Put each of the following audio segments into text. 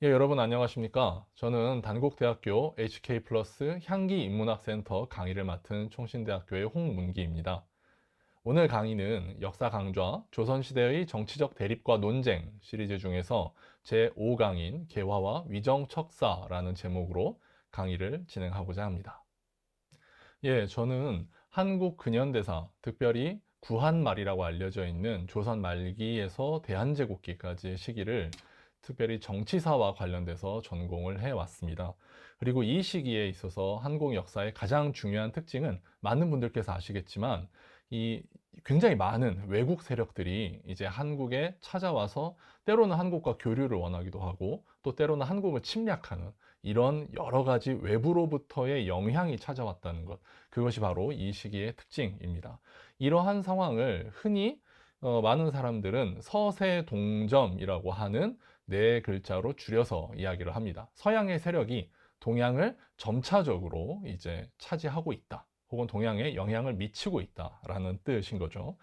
여러분 안녕하십니까? 저는 단국대학교 HK+ 향기인문학센터 강의를 맡은 총신대학교의 홍문기입니다. 오늘 강의는 역사 강좌 조선시대의 정치적 대립과 논쟁 시리즈 중에서 제5강인 개화와 위정척사라는 제목으로 강의를 진행하고자 합니다. 저는 한국 근현대사, 특별히 구한말이라고 알려져 있는 조선 말기에서 대한제국기까지의 시기를 특별히 정치사와 관련돼서 전공을 해왔습니다. 그리고 이 시기에 있어서 한국 역사의 가장 중요한 특징은 많은 분들께서 아시겠지만 이 굉장히 많은 외국 세력들이 이제 한국에 찾아와서 때로는 한국과 교류를 원하기도 하고 또 때로는 한국을 침략하는 이런 여러 가지 외부로부터의 영향이 찾아왔다는 것, 그것이 바로 이 시기의 특징입니다. 이러한 상황을 흔히 많은 사람들은 서세동점이라고 하는 네 글자로 줄여서 이야기를 합니다. 서양의 세력이 동양을 점차적으로 이제 차지하고 있다, 혹은 동양에 영향을 미치고 있다라는 뜻인 거죠.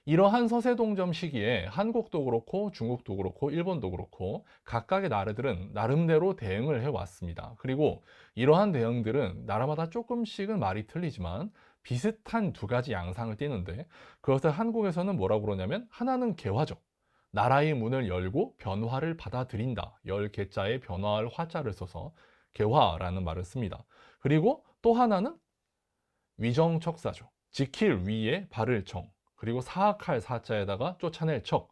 이러한 서세동점 시기에 한국도 그렇고 중국도 그렇고 일본도 그렇고 각각의 나라들은 나름대로 대응을 해왔습니다. 그리고 이러한 대응들은 나라마다 조금씩은 말이 틀리지만 비슷한 두 가지 양상을 띠는데, 그것을 한국에서는 뭐라고 그러냐면, 하나는 개화죠. 나라의 문을 열고 변화를 받아들인다. 열 개자에 변화할 화자를 써서 개화라는 말을 씁니다. 그리고 또 하나는 위정척사죠. 지킬 위에 바를 정, 그리고 사악할 사자에다가 쫓아낼 척,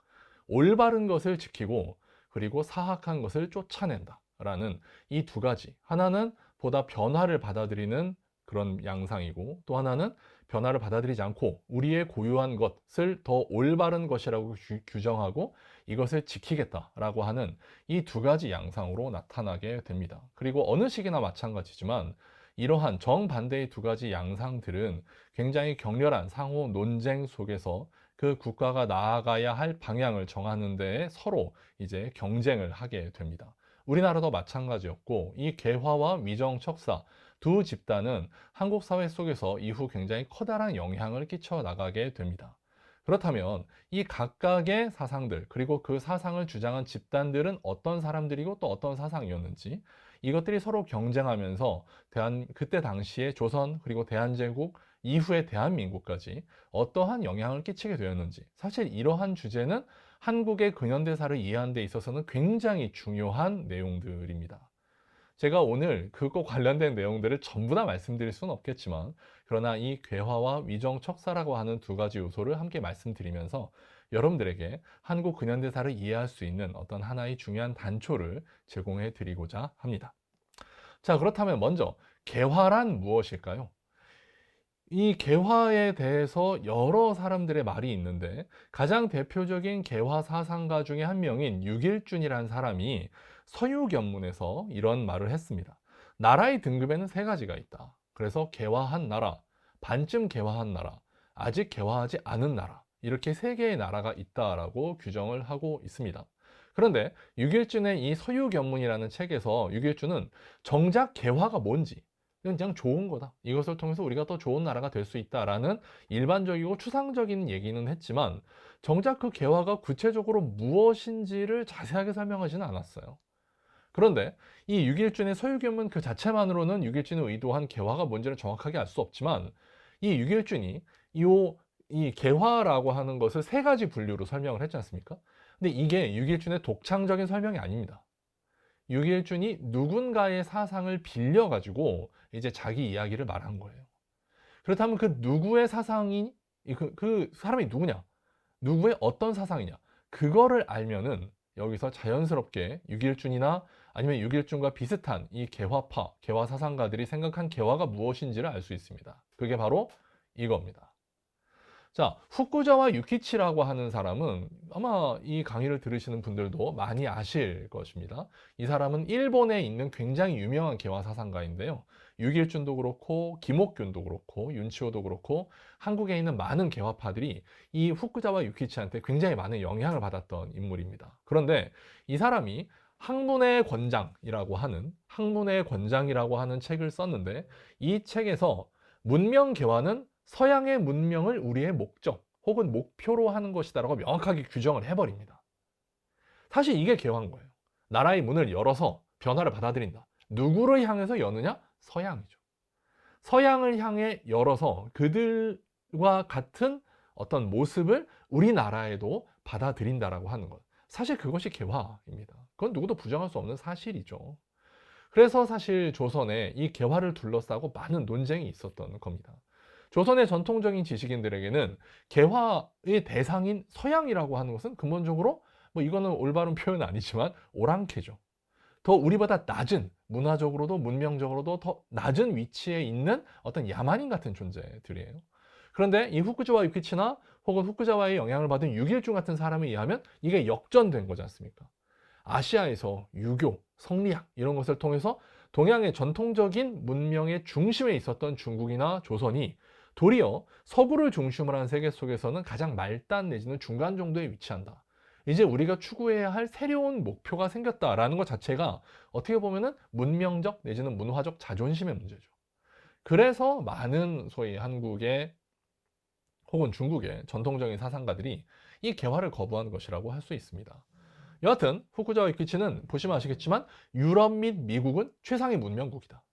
올바른 것을 지키고 그리고 사악한 것을 쫓아낸다 라는 이 두 가지, 하나는 보다 변화를 받아들이는 그런 양상이고, 또 하나는 변화를 받아들이지 않고 우리의 고유한 것을 더 올바른 것이라고 규정하고 이것을 지키겠다라고 하는 이 두 가지 양상으로 나타나게 됩니다. 그리고 어느 시기나 마찬가지지만 이러한 정반대의 두 가지 양상들은 굉장히 격렬한 상호 논쟁 속에서 그 국가가 나아가야 할 방향을 정하는 데에 서로 이제 경쟁을 하게 됩니다. 우리나라도 마찬가지였고, 이 개화와 위정척사 두 집단은 한국 사회 속에서 이후 굉장히 커다란 영향을 끼쳐 나가게 됩니다. 그렇다면 이 각각의 사상들, 그리고 그 사상을 주장한 집단들은 어떤 사람들이고 또 어떤 사상이었는지, 이것들이 서로 경쟁하면서 그때 당시에 조선, 그리고 대한제국 이후의 대한민국까지 어떠한 영향을 끼치게 되었는지, 사실 이러한 주제는 한국의 근현대사를 이해하는 데 있어서는 굉장히 중요한 내용들입니다. 제가 오늘 그거 관련된 내용들을 전부 다 말씀드릴 수는 없겠지만, 그러나 이 괴화와 위정척사라고 하는 두 가지 요소를 함께 말씀드리면서 여러분들에게 한국 근현대사를 이해할 수 있는 어떤 하나의 중요한 단초를 제공해 드리고자 합니다. 자, 그렇다면 먼저 개화란 무엇일까요? 이 개화에 대해서 여러 사람들의 말이 있는데, 가장 대표적인 개화 사상가 중에 한 명인 유길준이라는 사람이 서유견문에서 이런 말을 했습니다. 나라의 등급에는 세 가지가 있다. 그래서 개화한 나라, 반쯤 개화한 나라, 아직 개화하지 않은 나라, 이렇게 세 개의 나라가 있다라고 규정을 하고 있습니다. 그런데 유길준의 이 서유견문이라는 책에서 유길준은 정작 개화가 뭔지, 그냥 좋은 거다, 이것을 통해서 우리가 더 좋은 나라가 될 수 있다라는 일반적이고 추상적인 얘기는 했지만, 정작 그 개화가 구체적으로 무엇인지를 자세하게 설명하지는 않았어요. 그런데 이 유길준의 서유견문 그 자체만으로는 유길준이 의도한 개화가 뭔지를 정확하게 알 수 없지만, 이 유길준이 이 개화라고 하는 것을 세 가지 분류로 설명을 했지 않습니까? 근데 이게 유길준의 독창적인 설명이 아닙니다. 유길준이 누군가의 사상을 빌려가지고 이제 자기 이야기를 말한 거예요. 그렇다면 그 누구의 사상이, 그 사람이 누구냐? 누구의 어떤 사상이냐? 그거를 알면은 여기서 자연스럽게 유길준이나 아니면 유길준과 비슷한 이 개화파, 개화 사상가들이 생각한 개화가 무엇인지를 알 수 있습니다. 그게 바로 이겁니다. 자, 후쿠자와 유키치라고 하는 사람은 아마 이 강의를 들으시는 분들도 많이 아실 것입니다. 이 사람은 일본에 있는 굉장히 유명한 개화 사상가인데요. 유길준도 그렇고 김옥균도 그렇고 윤치호도 그렇고 한국에 있는 많은 개화파들이 이 후쿠자와 유키치한테 굉장히 많은 영향을 받았던 인물입니다. 그런데 이 사람이 학문의 권장이라고 하는 책을 썼는데, 이 책에서 문명 개화는 서양의 문명을 우리의 목적 혹은 목표로 하는 것이다라고 명확하게 규정을 해버립니다. 사실 이게 개화인 거예요. 나라의 문을 열어서 변화를 받아들인다. 누구를 향해서 여느냐? 서양이죠. 서양을 향해 열어서 그들과 같은 어떤 모습을 우리나라에도 받아들인다라고 하는 것. 사실 그것이 개화입니다. 그건 누구도 부정할 수 없는 사실이죠. 그래서 사실 조선에 이 개화를 둘러싸고 많은 논쟁이 있었던 겁니다. 조선의 전통적인 지식인들에게는 개화의 대상인 서양이라고 하는 것은 근본적으로 뭐 이거는 올바른 표현은 아니지만 오랑캐죠. 더 우리보다 낮은, 문화적으로도 문명적으로도 더 낮은 위치에 있는 어떤 야만인 같은 존재들이에요. 그런데 이 후쿠지와 유키치나 혹은 후쿠자와의 영향을 받은 유길중 같은 사람에 의하면 이게 역전된 거지 않습니까? 아시아에서 유교, 성리학 이런 것을 통해서 동양의 전통적인 문명의 중심에 있었던 중국이나 조선이 도리어 서구를 중심으로 한 세계 속에서는 가장 말단 내지는 중간 정도에 위치한다. 이제 우리가 추구해야 할 새로운 목표가 생겼다라는 것 자체가 어떻게 보면은 문명적 내지는 문화적 자존심의 문제죠. 그래서 많은 소위 한국의 혹은 중국의 전통적인 사상가들이 이 개화를 거부하는 것이라고 할 수 있습니다. 여하튼 후쿠자와 유키치는 보시면 아시겠지만 유럽 및 미국은 최상의 문명국이다.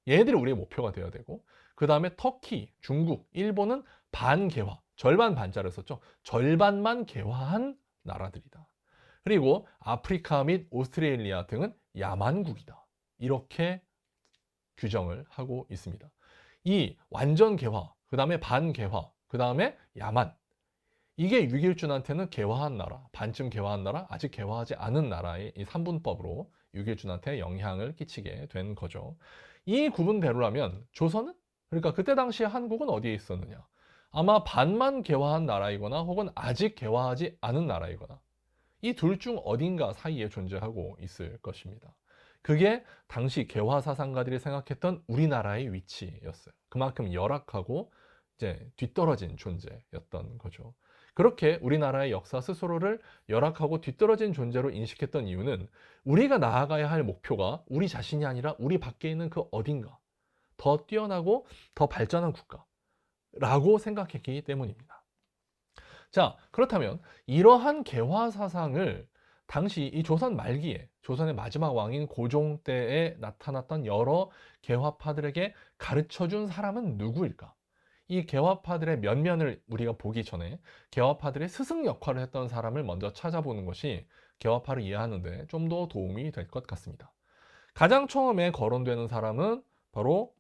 얘네들이 우리의 목표가 되어야 되고 그 다음에 터키, 중국, 일본은 반개화, 절반 반자를 썼죠. 절반만 개화한 나라들이다. 그리고 아프리카 및 오스트레일리아 등은 야만국이다. 이렇게 규정을 하고 있습니다. 이 완전 개화, 그 다음에 반개화, 그 다음에 야만. 이게 유길준한테는 개화한 나라, 반쯤 개화한 나라, 아직 개화하지 않은 나라의 이 3분법으로 유길준한테 영향을 끼치게 된 거죠. 이 구분대로라면 조선은? 그러니까 그때 당시 한국은 어디에 있었느냐? 아마 반만 개화한 나라이거나 혹은 아직 개화하지 않은 나라이거나 이 둘 중 어딘가 사이에 존재하고 있을 것입니다. 그게 당시 개화 사상가들이 생각했던 우리나라의 위치였어요. 그만큼 열악하고 이제 뒤떨어진 존재였던 거죠. 그렇게 우리나라의 역사 스스로를 열악하고 뒤떨어진 존재로 인식했던 이유는 우리가 나아가야 할 목표가 우리 자신이 아니라 우리 밖에 있는 그 어딘가 더 뛰어나고 더 발전한 국가라고 생각했기 때문입니다. 자, 그렇다면 이러한 개화 사상을 당시 이 조선 말기에 조선의 마지막 왕인 고종 때에 나타났던 여러 개화파들에게 가르쳐준 사람은 누구일까? 이 개화파들의 면면을 우리가 보기 전에 개화파들의 스승 역할을 했던 사람을 먼저 찾아보는 것이 개화파를 이해하는 데 좀 더 도움이 될 것 같습니다. 가장 처음에 거론되는 사람은 바로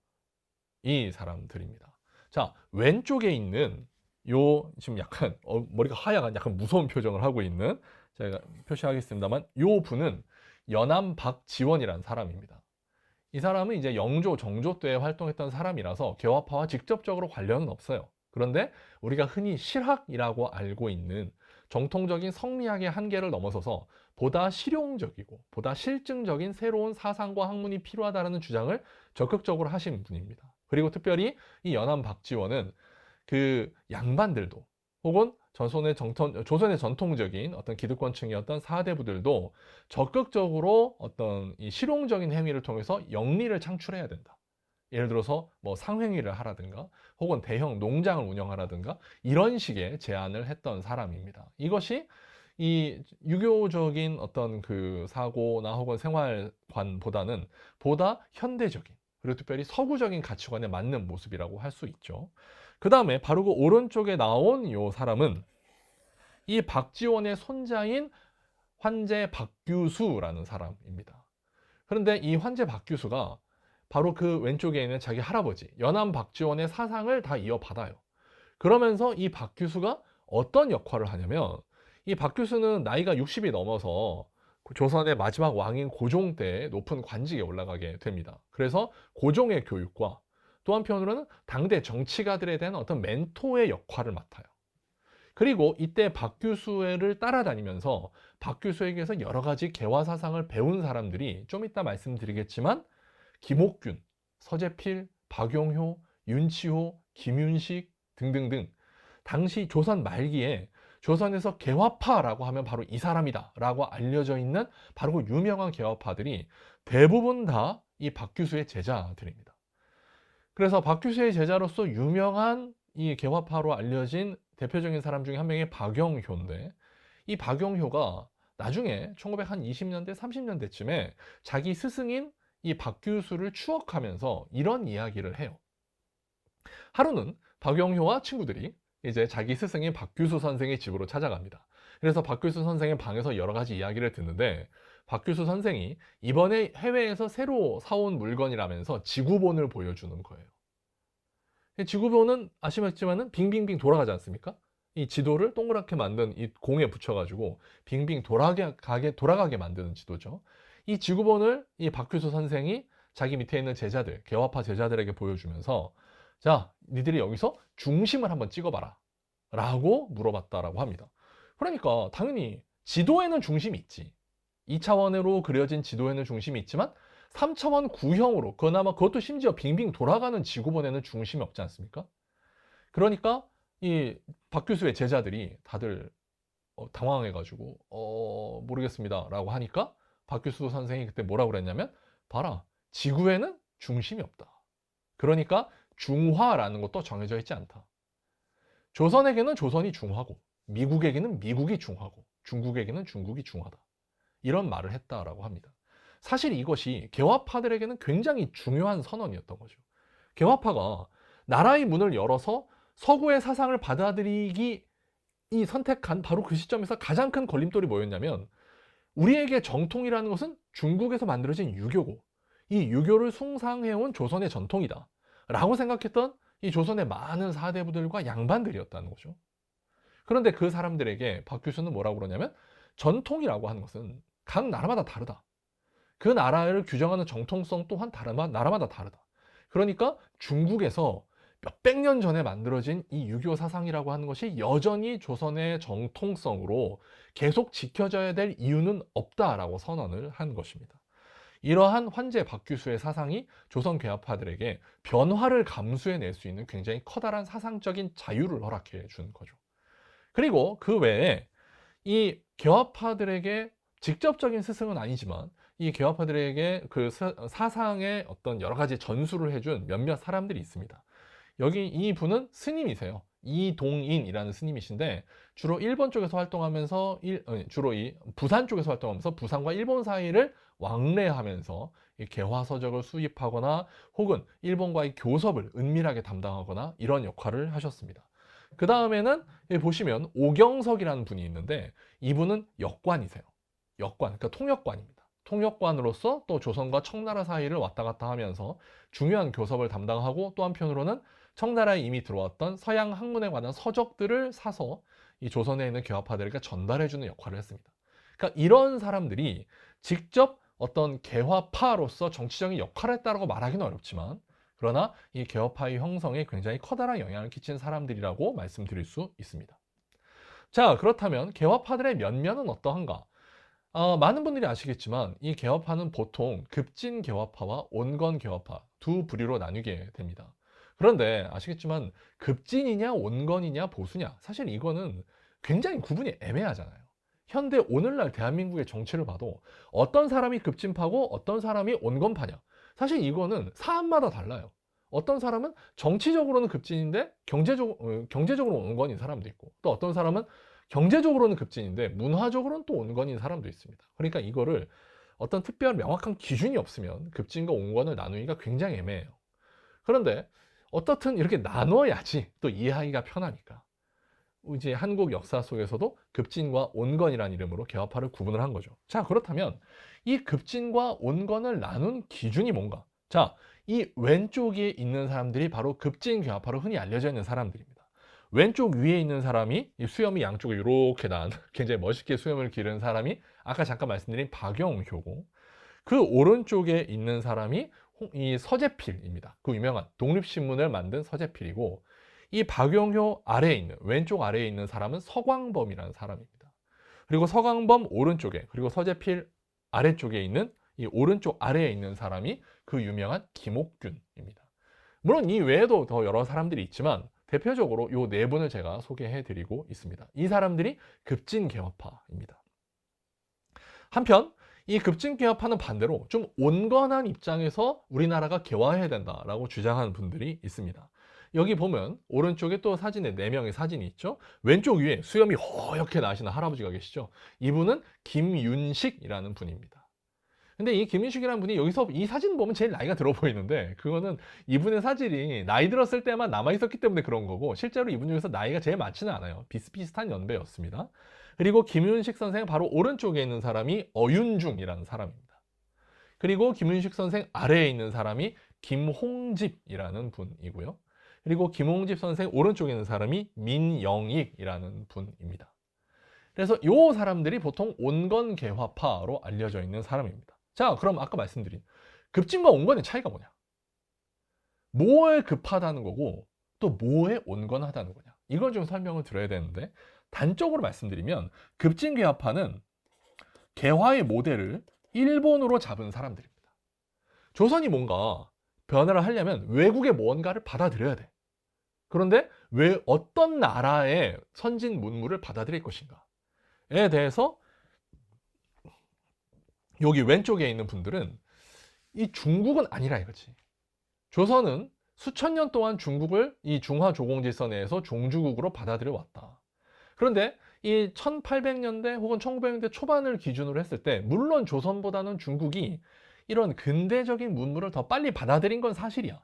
이 사람들입니다. 자, 왼쪽에 있는 요 지금 약간 머리가 하얘가 약간 무서운 표정을 하고 있는 제가 표시하겠습니다만 요 분은 연암 박지원이라는 사람입니다. 이 사람은 이제 영조, 정조 때 활동했던 사람이라서 개화파와 직접적으로 관련은 없어요. 그런데 우리가 흔히 실학이라고 알고 있는 정통적인 성리학의 한계를 넘어서서 보다 실용적이고 보다 실증적인 새로운 사상과 학문이 필요하다는 주장을 적극적으로 하신 분입니다. 그리고 특별히 이 연암 박지원은 그 양반들도 혹은 조선의 전통적인 어떤 기득권층이었던 사대부들도 적극적으로 어떤 이 실용적인 행위를 통해서 영리를 창출해야 된다. 예를 들어서 뭐 상행위를 하라든가 혹은 대형 농장을 운영하라든가 이런 식의 제안을 했던 사람입니다. 이것이 이 유교적인 어떤 그 사고나 혹은 생활관보다는 보다 현대적인 그리고 특별히 서구적인 가치관에 맞는 모습이라고 할 수 있죠. 그 다음에 바로 그 오른쪽에 나온 이 사람은 이 박지원의 손자인 환재 박규수라는 사람입니다. 그런데 이 환재 박규수가 바로 그 왼쪽에 있는 자기 할아버지 연암 박지원의 사상을 다 이어받아요. 그러면서 이 박규수가 어떤 역할을 하냐면 이 박규수는 나이가 60이 넘어서 조선의 마지막 왕인 고종 때 높은 관직에 올라가게 됩니다. 그래서 고종의 교육과 또 한편으로는 당대 정치가들에 대한 어떤 멘토의 역할을 맡아요. 그리고 이때 박규수를 따라다니면서 박규수에게서 여러 가지 개화 사상을 배운 사람들이 좀 이따 말씀드리겠지만 김옥균, 서재필, 박용효, 윤치호, 김윤식 등등등 당시 조선 말기에 조선에서 개화파라고 하면 바로 이 사람이다 라고 알려져 있는 바로 그 유명한 개화파들이 대부분 다 이 박규수의 제자들입니다. 그래서 박규수의 제자로서 유명한 이 개화파로 알려진 대표적인 사람 중에 한 명이 박영효인데 이 박영효가 나중에 1920년대, 30년대쯤에 자기 스승인 이 박규수를 추억하면서 이런 이야기를 해요. 하루는 박영효와 친구들이 이제 자기 스승인 박규수 선생의 집으로 찾아갑니다. 그래서 박규수 선생의 방에서 여러 가지 이야기를 듣는데 박규수 선생이 이번에 해외에서 새로 사온 물건이라면서 지구본을 보여주는 거예요. 지구본은 아시겠지만은 빙빙빙 돌아가지 않습니까? 이 지도를 동그랗게 만든 이 공에 붙여가지고 빙빙 돌아가게 만드는 지도죠. 이 지구본을 이 박규수 선생이 자기 밑에 있는 제자들, 개화파 제자들에게 보여주면서 자, 니들이 여기서 중심을 한번 찍어봐라 라고 물어봤다라고 합니다. 그러니까 당연히 지도에는 중심이 있지. 2차원으로 그려진 지도에는 중심이 있지만 3차원 구형으로 그나마 그것도 심지어 빙빙 돌아가는 지구본에는 중심이 없지 않습니까? 그러니까 이 박규수의 제자들이 다들 당황해가지고 모르겠습니다 라고 하니까 박규수 선생이 그때 뭐라고 그랬냐면 봐라, 지구에는 중심이 없다. 그러니까 중화라는 것도 정해져 있지 않다. 조선에게는 조선이 중화고 미국에게는 미국이 중화고 중국에게는 중국이 중화다. 이런 말을 했다라고 합니다. 사실 이것이 개화파들에게는 굉장히 중요한 선언이었던 거죠. 개화파가 나라의 문을 열어서 서구의 사상을 받아들이기 선택한 바로 그 시점에서 가장 큰 걸림돌이 뭐였냐면 우리에게 정통이라는 것은 중국에서 만들어진 유교고 이 유교를 숭상해온 조선의 전통이다 라고 생각했던 이 조선의 많은 사대부들과 양반들이었다는 거죠. 그런데 그 사람들에게 박규수는 뭐라고 그러냐면 전통이라고 하는 것은 각 나라마다 다르다. 그 나라를 규정하는 정통성 또한 나라마다 다르다. 그러니까 중국에서 몇백 년 전에 만들어진 이 유교 사상이라고 하는 것이 여전히 조선의 정통성으로 계속 지켜져야 될 이유는 없다라고 선언을 한 것입니다. 이러한 환제 박규수의 사상이 조선 괴화파들에게 변화를 감수해낼 수 있는 굉장히 커다란 사상적인 자유를 허락해 준 거죠. 그리고 그 외에 이 개화파들에게 직접적인 스승은 아니지만 이 개화파들에게 그 사상의 어떤 여러 가지 전수를 해준 몇몇 사람들이 있습니다. 여기 이 분은 스님이세요. 이동인이라는 스님이신데 주로 일본 쪽에서 활동하면서 주로 이 부산 쪽에서 활동하면서 부산과 일본 사이를 왕래하면서 이 개화서적을 수입하거나 혹은 일본과의 교섭을 은밀하게 담당하거나 이런 역할을 하셨습니다. 그 다음에는 보시면 오경석이라는 분이 있는데 이분은 역관이세요. 역관, 그러니까 통역관입니다. 통역관으로서 또 조선과 청나라 사이를 왔다 갔다 하면서 중요한 교섭을 담당하고 또 한편으로는 청나라에 이미 들어왔던 서양 학문에 관한 서적들을 사서 이 조선에 있는 개화파들에게 전달해주는 역할을 했습니다. 그러니까 이런 사람들이 직접 어떤 개화파로서 정치적인 역할을 했다고 말하기는 어렵지만 그러나 이 개화파의 형성에 굉장히 커다란 영향을 끼친 사람들이라고 말씀드릴 수 있습니다. 자, 그렇다면 개화파들의 면면은 어떠한가? 많은 분들이 아시겠지만 이 개화파는 보통 급진 개화파와 온건 개화파 두 부류로 나뉘게 됩니다. 그런데 아시겠지만 급진이냐 온건이냐 보수냐 사실 이거는 굉장히 구분이 애매하잖아요. 현대 오늘날 대한민국의 정치를 봐도 어떤 사람이 급진파고 어떤 사람이 온건파냐 사실 이거는 사안마다 달라요. 어떤 사람은 정치적으로는 급진인데 경제적으로 온건인 사람도 있고 또 어떤 사람은 경제적으로는 급진인데 문화적으로는 또 온건인 사람도 있습니다. 그러니까 이거를 어떤 특별 명확한 기준이 없으면 급진과 온건을 나누기가 굉장히 애매해요. 그런데 어떻든 이렇게 나눠야지 또 이해하기가 편하니까 이제 한국 역사 속에서도 급진과 온건이라는 이름으로 개화파를 구분을 한 거죠. 자, 그렇다면 이 급진과 온건을 나눈 기준이 뭔가? 자, 이 왼쪽에 있는 사람들이 바로 급진 개화파로 흔히 알려져 있는 사람들입니다. 왼쪽 위에 있는 사람이 이 수염이 양쪽에 이렇게 난 굉장히 멋있게 수염을 기른 사람이 아까 잠깐 말씀드린 박영효고 그 오른쪽에 있는 사람이 이 서재필입니다. 그 유명한 독립신문을 만든 서재필이고 이 박영효 아래에 있는 왼쪽 아래에 있는 사람은 서광범이라는 사람입니다. 그리고 서광범 오른쪽에 그리고 서재필 아래쪽에 있는 이 오른쪽 아래에 있는 사람이 그 유명한 김옥균입니다. 물론 이 외에도 더 여러 사람들이 있지만 대표적으로 이 네 분을 제가 소개해 드리고 있습니다. 이 사람들이 급진 개화파입니다. 한편 이 급진 개화파는 반대로 좀 온건한 입장에서 우리나라가 개화해야 된다라고 주장하는 분들이 있습니다. 여기 보면 오른쪽에 또 사진에 4명의 사진이 있죠. 왼쪽 위에 수염이 허옇게 나시는 할아버지가 계시죠. 이분은 김윤식이라는 분입니다. 근데 이 김윤식이라는 분이 여기서 이 사진 보면 제일 나이가 들어 보이는데, 그거는 이분의 사진이 나이 들었을 때만 남아 있었기 때문에 그런 거고, 실제로 이분 중에서 나이가 제일 많지는 않아요. 비슷비슷한 연배였습니다. 그리고 김윤식 선생 바로 오른쪽에 있는 사람이 어윤중이라는 사람입니다. 그리고 김윤식 선생 아래에 있는 사람이 김홍집이라는 분이고요. 그리고 김홍집 선생 오른쪽에 있는 사람이 민영익이라는 분입니다. 그래서 이 사람들이 보통 온건개화파로 알려져 있는 사람입니다. 자, 그럼 아까 말씀드린 급진과 온건의 차이가 뭐냐? 뭐에 급하다는 거고 또 뭐에 온건하다는 거냐? 이걸 좀 설명을 드려야 되는데, 단적으로 말씀드리면 급진개화파는 개화의 모델을 일본으로 잡은 사람들입니다. 조선이 뭔가 변화를 하려면 외국의 뭔가를 받아들여야 돼. 그런데 왜 어떤 나라의 선진 문물을 받아들일 것인가에 대해서 여기 왼쪽에 있는 분들은 이 중국은 아니라 이거지. 조선은 수천 년 동안 중국을 이 중화조공질서 내에서 종주국으로 받아들여 왔다. 그런데 이 1800년대 혹은 1900년대 초반을 기준으로 했을 때 물론 조선보다는 중국이 이런 근대적인 문물을 더 빨리 받아들인 건 사실이야.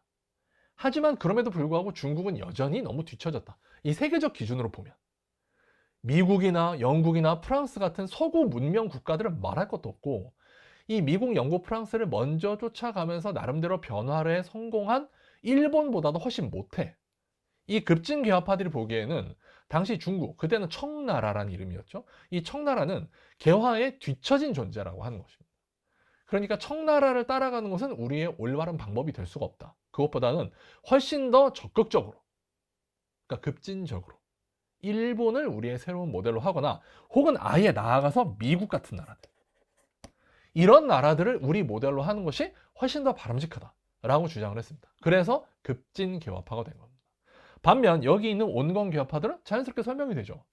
하지만 그럼에도 불구하고 중국은 여전히 너무 뒤처졌다. 이 세계적 기준으로 보면. 미국이나 영국이나 프랑스 같은 서구 문명 국가들은 말할 것도 없고, 이 미국, 영국, 프랑스를 먼저 쫓아가면서 나름대로 변화에 성공한 일본보다도 훨씬 못해. 이 급진개화파들이 보기에는 당시 중국, 그때는 청나라라는 이름이었죠. 이 청나라는 개화에 뒤처진 존재라고 하는 것입니다. 그러니까 청나라를 따라가는 것은 우리의 올바른 방법이 될 수가 없다. 그것보다는 훨씬 더 적극적으로, 그러니까 급진적으로 일본을 우리의 새로운 모델로 하거나 혹은 아예 나아가서 미국 같은 나라들, 이런 나라들을 우리 모델로 하는 것이 훨씬 더 바람직하다라고 주장을 했습니다. 그래서 급진개화파가 된 겁니다. 반면 여기 있는 온건개화파들은 자연스럽게 설명이 되죠.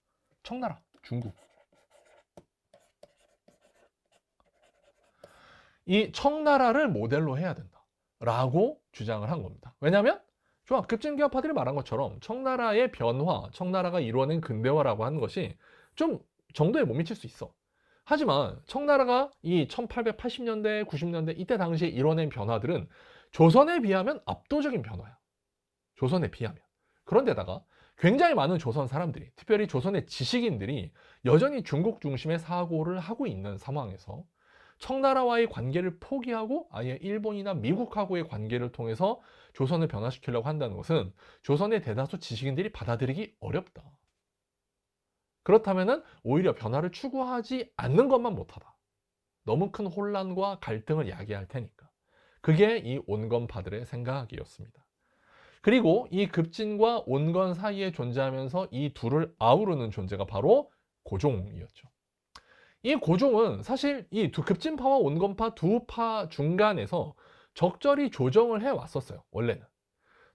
청나라, 중국. 이 청나라를 모델로 해야 된다라고 주장을 한 겁니다. 왜냐하면 좋아, 급진개화파들이 말한 것처럼 청나라의 변화, 청나라가 이루어낸 근대화라고 하는 것이 좀 정도에 못 미칠 수 있어. 하지만 청나라가 이 1880년대, 90년대 이때 당시에 이뤄낸 변화들은 조선에 비하면 압도적인 변화야. 조선에 비하면. 그런데다가 굉장히 많은 조선 사람들이, 특별히 조선의 지식인들이 여전히 중국 중심의 사고를 하고 있는 상황에서 청나라와의 관계를 포기하고 아예 일본이나 미국하고의 관계를 통해서 조선을 변화시키려고 한다는 것은 조선의 대다수 지식인들이 받아들이기 어렵다. 그렇다면 오히려 변화를 추구하지 않는 것만 못하다. 너무 큰 혼란과 갈등을 야기할 테니까. 그게 이 온건파들의 생각이었습니다. 그리고 이 급진과 온건 사이에 존재하면서 이 둘을 아우르는 존재가 바로 고종이었죠. 이 고종은 사실 이 급진파와 온건파 두 파 중간에서 적절히 조정을 해왔었어요. 원래는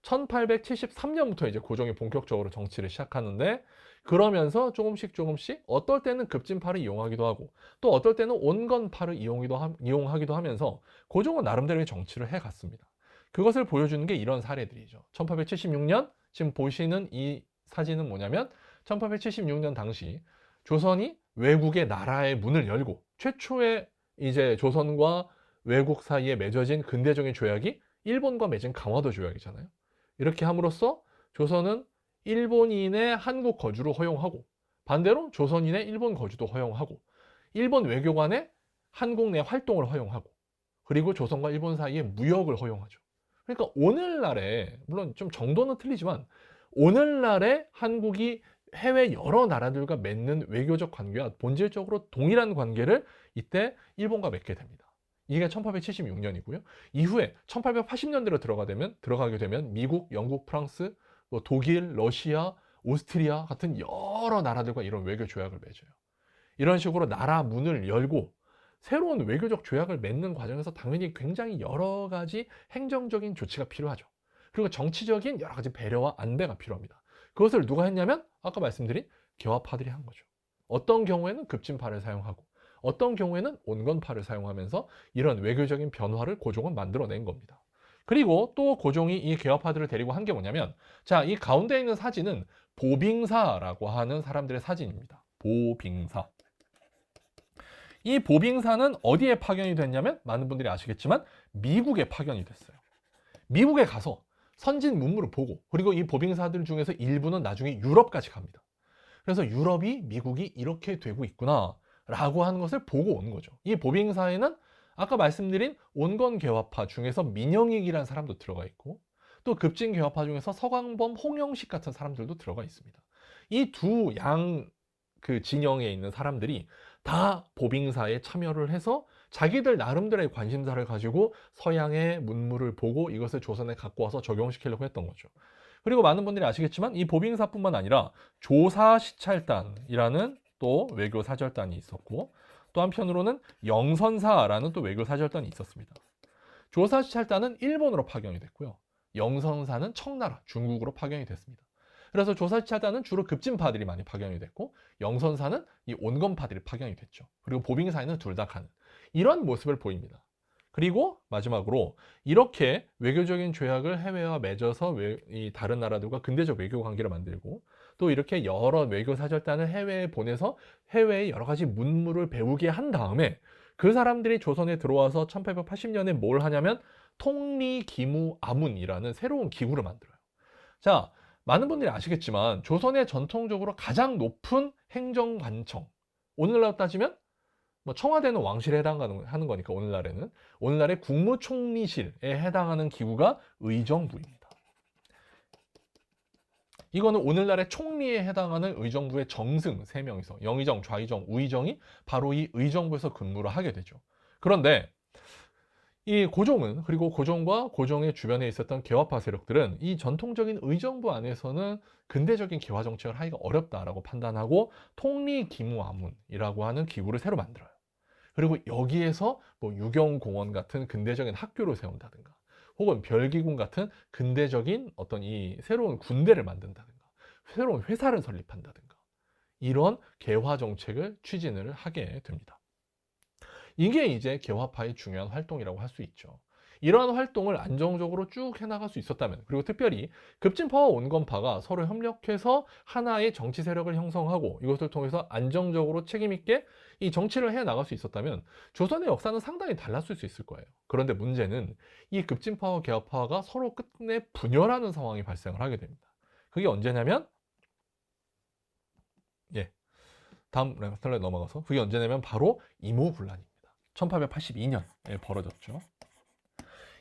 1873년부터 이제 고종이 본격적으로 정치를 시작하는데, 그러면서 조금씩 어떨 때는 급진파를 이용하기도 하고 또 어떨 때는 온건파를 이용하기도 하면서 고종은 나름대로의 정치를 해갔습니다. 그것을 보여주는 게 이런 사례들이죠. 1876년 지금 보시는 이 사진은 뭐냐면 1876년 당시 조선이 외국의 나라의 문을 열고 최초의 이제 조선과 외국 사이에 맺어진 근대적인 조약이 일본과 맺은 강화도 조약이잖아요. 이렇게 함으로써 조선은 일본인의 한국 거주를 허용하고 반대로 조선인의 일본 거주도 허용하고 일본 외교관의 한국 내 활동을 허용하고 그리고 조선과 일본 사이에 무역을 허용하죠. 그러니까 오늘날에 물론 좀 정도는 틀리지만 오늘날에 한국이 해외 여러 나라들과 맺는 외교적 관계와 본질적으로 동일한 관계를 이때 일본과 맺게 됩니다. 이게 1876년이고요. 이후에 1880년대로 들어가게 되면 미국, 영국, 프랑스, 독일, 러시아, 오스트리아 같은 여러 나라들과 이런 외교 조약을 맺어요. 이런 식으로 나라 문을 열고 새로운 외교적 조약을 맺는 과정에서 당연히 굉장히 여러 가지 행정적인 조치가 필요하죠. 그리고 정치적인 여러 가지 배려와 안배가 필요합니다. 그것을 누가 했냐면 아까 말씀드린 개화파들이 한 거죠. 어떤 경우에는 급진파를 사용하고 어떤 경우에는 온건파를 사용하면서 이런 외교적인 변화를 고종은 만들어낸 겁니다. 그리고 또 고종이 이 개화파들을 데리고 한 게 뭐냐면, 자, 이 가운데 있는 사진은 보빙사라고 하는 사람들의 사진입니다. 보빙사. 이 보빙사는 어디에 파견이 됐냐면, 많은 분들이 아시겠지만 미국에 파견이 됐어요. 미국에 가서 선진 문물을 보고, 그리고 이 보빙사들 중에서 일부는 나중에 유럽까지 갑니다. 그래서 유럽이 미국이 이렇게 되고 있구나 라고 하는 것을 보고 온 거죠. 이 보빙사에는 아까 말씀드린 온건개화파 중에서 민영익이라는 사람도 들어가 있고, 또 급진개화파 중에서 서광범, 홍영식 같은 사람들도 들어가 있습니다. 이 두 양 그 진영에 있는 사람들이 다 보빙사에 참여를 해서 자기들 나름대로의 관심사를 가지고 서양의 문물을 보고 이것을 조선에 갖고 와서 적용시키려고 했던 거죠. 그리고 많은 분들이 아시겠지만 이 보빙사뿐만 아니라 조사시찰단이라는 또 외교 사절단이 있었고, 또 한편으로는 영선사라는 또 외교 사절단이 있었습니다. 조사시찰단은 일본으로 파견이 됐고요. 영선사는 청나라, 중국으로 파견이 됐습니다. 그래서 조사시찰단은 주로 급진파들이 많이 파견이 됐고, 영선사는 이 온건파들이 파견이 됐죠. 그리고 보빙사에는 둘 다 가는 이런 모습을 보입니다. 그리고 마지막으로 이렇게 외교적인 조약을 해외와 맺어서 이 다른 나라들과 근대적 외교 관계를 만들고, 또 이렇게 여러 외교 사절단을 해외에 보내서 해외의 여러 가지 문물을 배우게 한 다음에 그 사람들이 조선에 들어와서 1880년에 뭘 하냐면 통리기무아문이라는 새로운 기구를 만들어요. 자, 많은 분들이 아시겠지만 조선의 전통적으로 가장 높은 행정관청, 오늘날로 따지면 뭐 청와대는 왕실에 해당하는 거니까 오늘날의 국무총리실에 해당하는 기구가 의정부입니다. 이거는 오늘날의 총리에 해당하는 의정부의 정승 3명이서 영의정, 좌의정, 우의정이 바로 이 의정부에서 근무를 하게 되죠. 그런데 이 고종은, 그리고 고종과 고종의 주변에 있었던 개화파 세력들은 이 전통적인 의정부 안에서는 근대적인 개화 정책을 하기가 어렵다라고 판단하고 통리기무아문이라고 하는 기구를 새로 만들어요. 그리고 여기에서 뭐 유경공원 같은 근대적인 학교를 세운다든가, 혹은 별기군 같은 근대적인 어떤 이 새로운 군대를 만든다든가, 새로운 회사를 설립한다든가, 이런 개화 정책을 추진을 하게 됩니다. 이게 이제 개화파의 중요한 활동이라고 할 수 있죠. 이러한 활동을 안정적으로 쭉 해나갈 수 있었다면, 그리고 특별히 급진파와 온건파가 서로 협력해서 하나의 정치 세력을 형성하고 이것을 통해서 안정적으로 책임있게 이 정치를 해나갈 수 있었다면 조선의 역사는 상당히 달랐을 수 있을 거예요. 그런데 문제는 이 급진파와 개화파가 서로 끝내 분열하는 상황이 발생을 하게 됩니다. 그게 언제냐면, 다음 슬라이드 넘어가서, 그게 언제냐면 바로 이모군란입니다. 1882년에 벌어졌죠.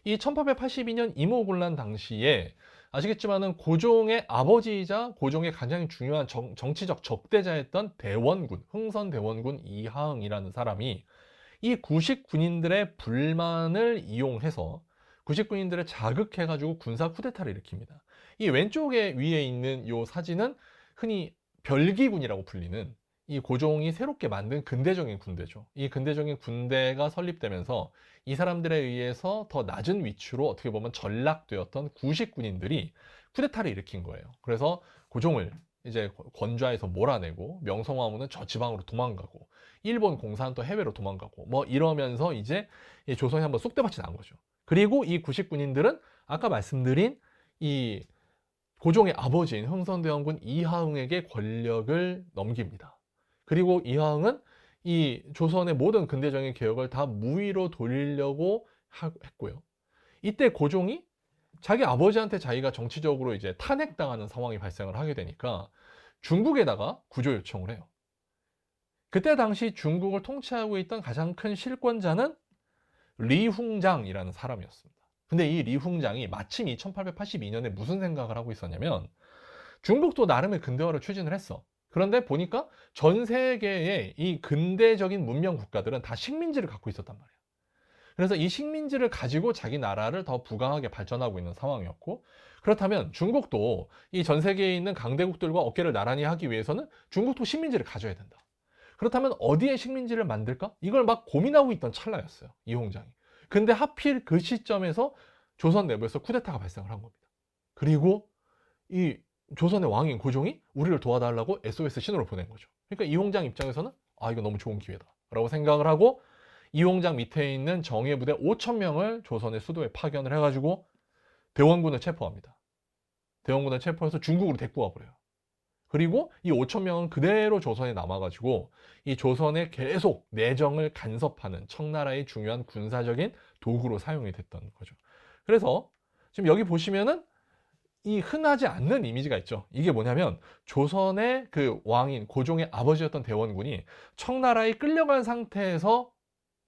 이 1882년 이모군란 당시에 아시겠지만은 고종의 아버지이자 고종의 가장 중요한 정치적 적대자였던 대원군, 흥선대원군 이하응이라는 사람이 이 구식 군인들의 불만을 이용해서 구식 군인들을 자극해가지고 군사 쿠데타를 일으킵니다. 이 왼쪽에 위에 있는 이 사진은 흔히 별기군이라고 불리는 이 고종이 새롭게 만든 근대적인 군대죠. 이 근대적인 군대가 설립되면서 이 사람들에 의해서 더 낮은 위치로 어떻게 보면 전락되었던 구식 군인들이 쿠데타를 일으킨 거예요. 그래서 고종을 이제 권좌에서 몰아내고, 명성황후는 저 지방으로 도망가고, 일본 공사는 또 해외로 도망가고, 뭐 이러면서 이제 조선이 한번 쑥대밭이 난 거죠. 그리고 이 구식 군인들은 아까 말씀드린 이 고종의 아버지인 흥선대원군 이하응에게 권력을 넘깁니다. 그리고 이하응은 이 조선의 모든 근대적인 개혁을 다 무위로 돌리려고 했고요. 이때 고종이 자기 아버지한테 자기가 정치적으로 이제 탄핵당하는 상황이 발생을 하게 되니까 중국에다가 구조 요청을 해요. 그때 당시 중국을 통치하고 있던 가장 큰 실권자는 리훈장이라는 사람이었습니다. 근데 이 리훈장이 마침 이 1882년에 무슨 생각을 하고 있었냐면, 중국도 나름의 근대화를 추진을 했어. 그런데 보니까 전 세계의 이 근대적인 문명 국가들은 다 식민지를 갖고 있었단 말이야. 그래서 이 식민지를 가지고 자기 나라를 더 부강하게 발전하고 있는 상황이었고, 그렇다면 중국도 이 전 세계에 있는 강대국들과 어깨를 나란히 하기 위해서는 중국도 식민지를 가져야 된다. 그렇다면 어디에 식민지를 만들까? 이걸 막 고민하고 있던 찰나였어요, 이홍장이. 근데 하필 그 시점에서 조선 내부에서 쿠데타가 발생을 한 겁니다. 그리고 이 조선의 왕인 고종이 우리를 도와달라고 SOS 신호를 보낸 거죠. 그러니까 이홍장 입장에서는 이거 너무 좋은 기회다 라고 생각을 하고, 이홍장 밑에 있는 정예 부대 5,000명을 조선의 수도에 파견을 해가지고 대원군을 체포합니다. 대원군을 체포해서 중국으로 데리고 와버려요. 그리고 이 5천 명은 그대로 조선에 남아가지고 이 조선에 계속 내정을 간섭하는 청나라의 중요한 군사적인 도구로 사용이 됐던 거죠. 그래서 지금 여기 보시면은 이 흔하지 않는 이미지가 있죠. 이게 뭐냐면 조선의 그 왕인 고종의 아버지였던 대원군이 청나라에 끌려간 상태에서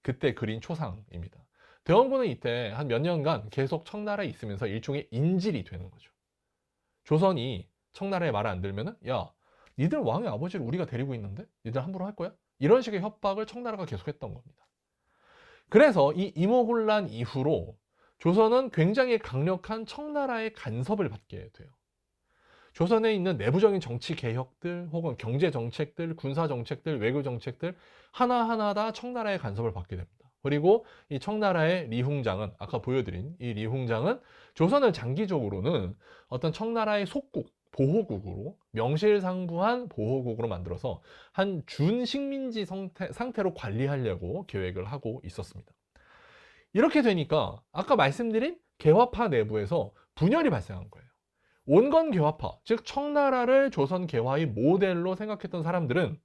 그때 그린 초상입니다. 대원군은 이때 한 몇 년간 계속 청나라에 있으면서 일종의 인질이 되는 거죠. 조선이 청나라의 말을 안 들면은 야, 니들 왕의 아버지를 우리가 데리고 있는데 니들 함부로 할 거야? 이런 식의 협박을 청나라가 계속했던 겁니다. 그래서 이 임오혼란 이후로 조선은 굉장히 강력한 청나라의 간섭을 받게 돼요. 조선에 있는 내부적인 정치 개혁들 혹은 경제 정책들, 군사 정책들, 외교 정책들 하나하나 다 청나라의 간섭을 받게 됩니다. 그리고 이 청나라의 리흥장은 아까 보여드린 이 리흥장은 조선을 장기적으로는 어떤 청나라의 속국, 보호국으로 명실상부한 보호국으로 만들어서 한 준식민지 상태로 관리하려고 계획을 하고 있었습니다. 이렇게 되니까 아까 말씀드린 개화파 내부에서 분열이 발생한 거예요. 온건 개화파, 즉 청나라를 조선 개화의 모델로 생각했던 사람들은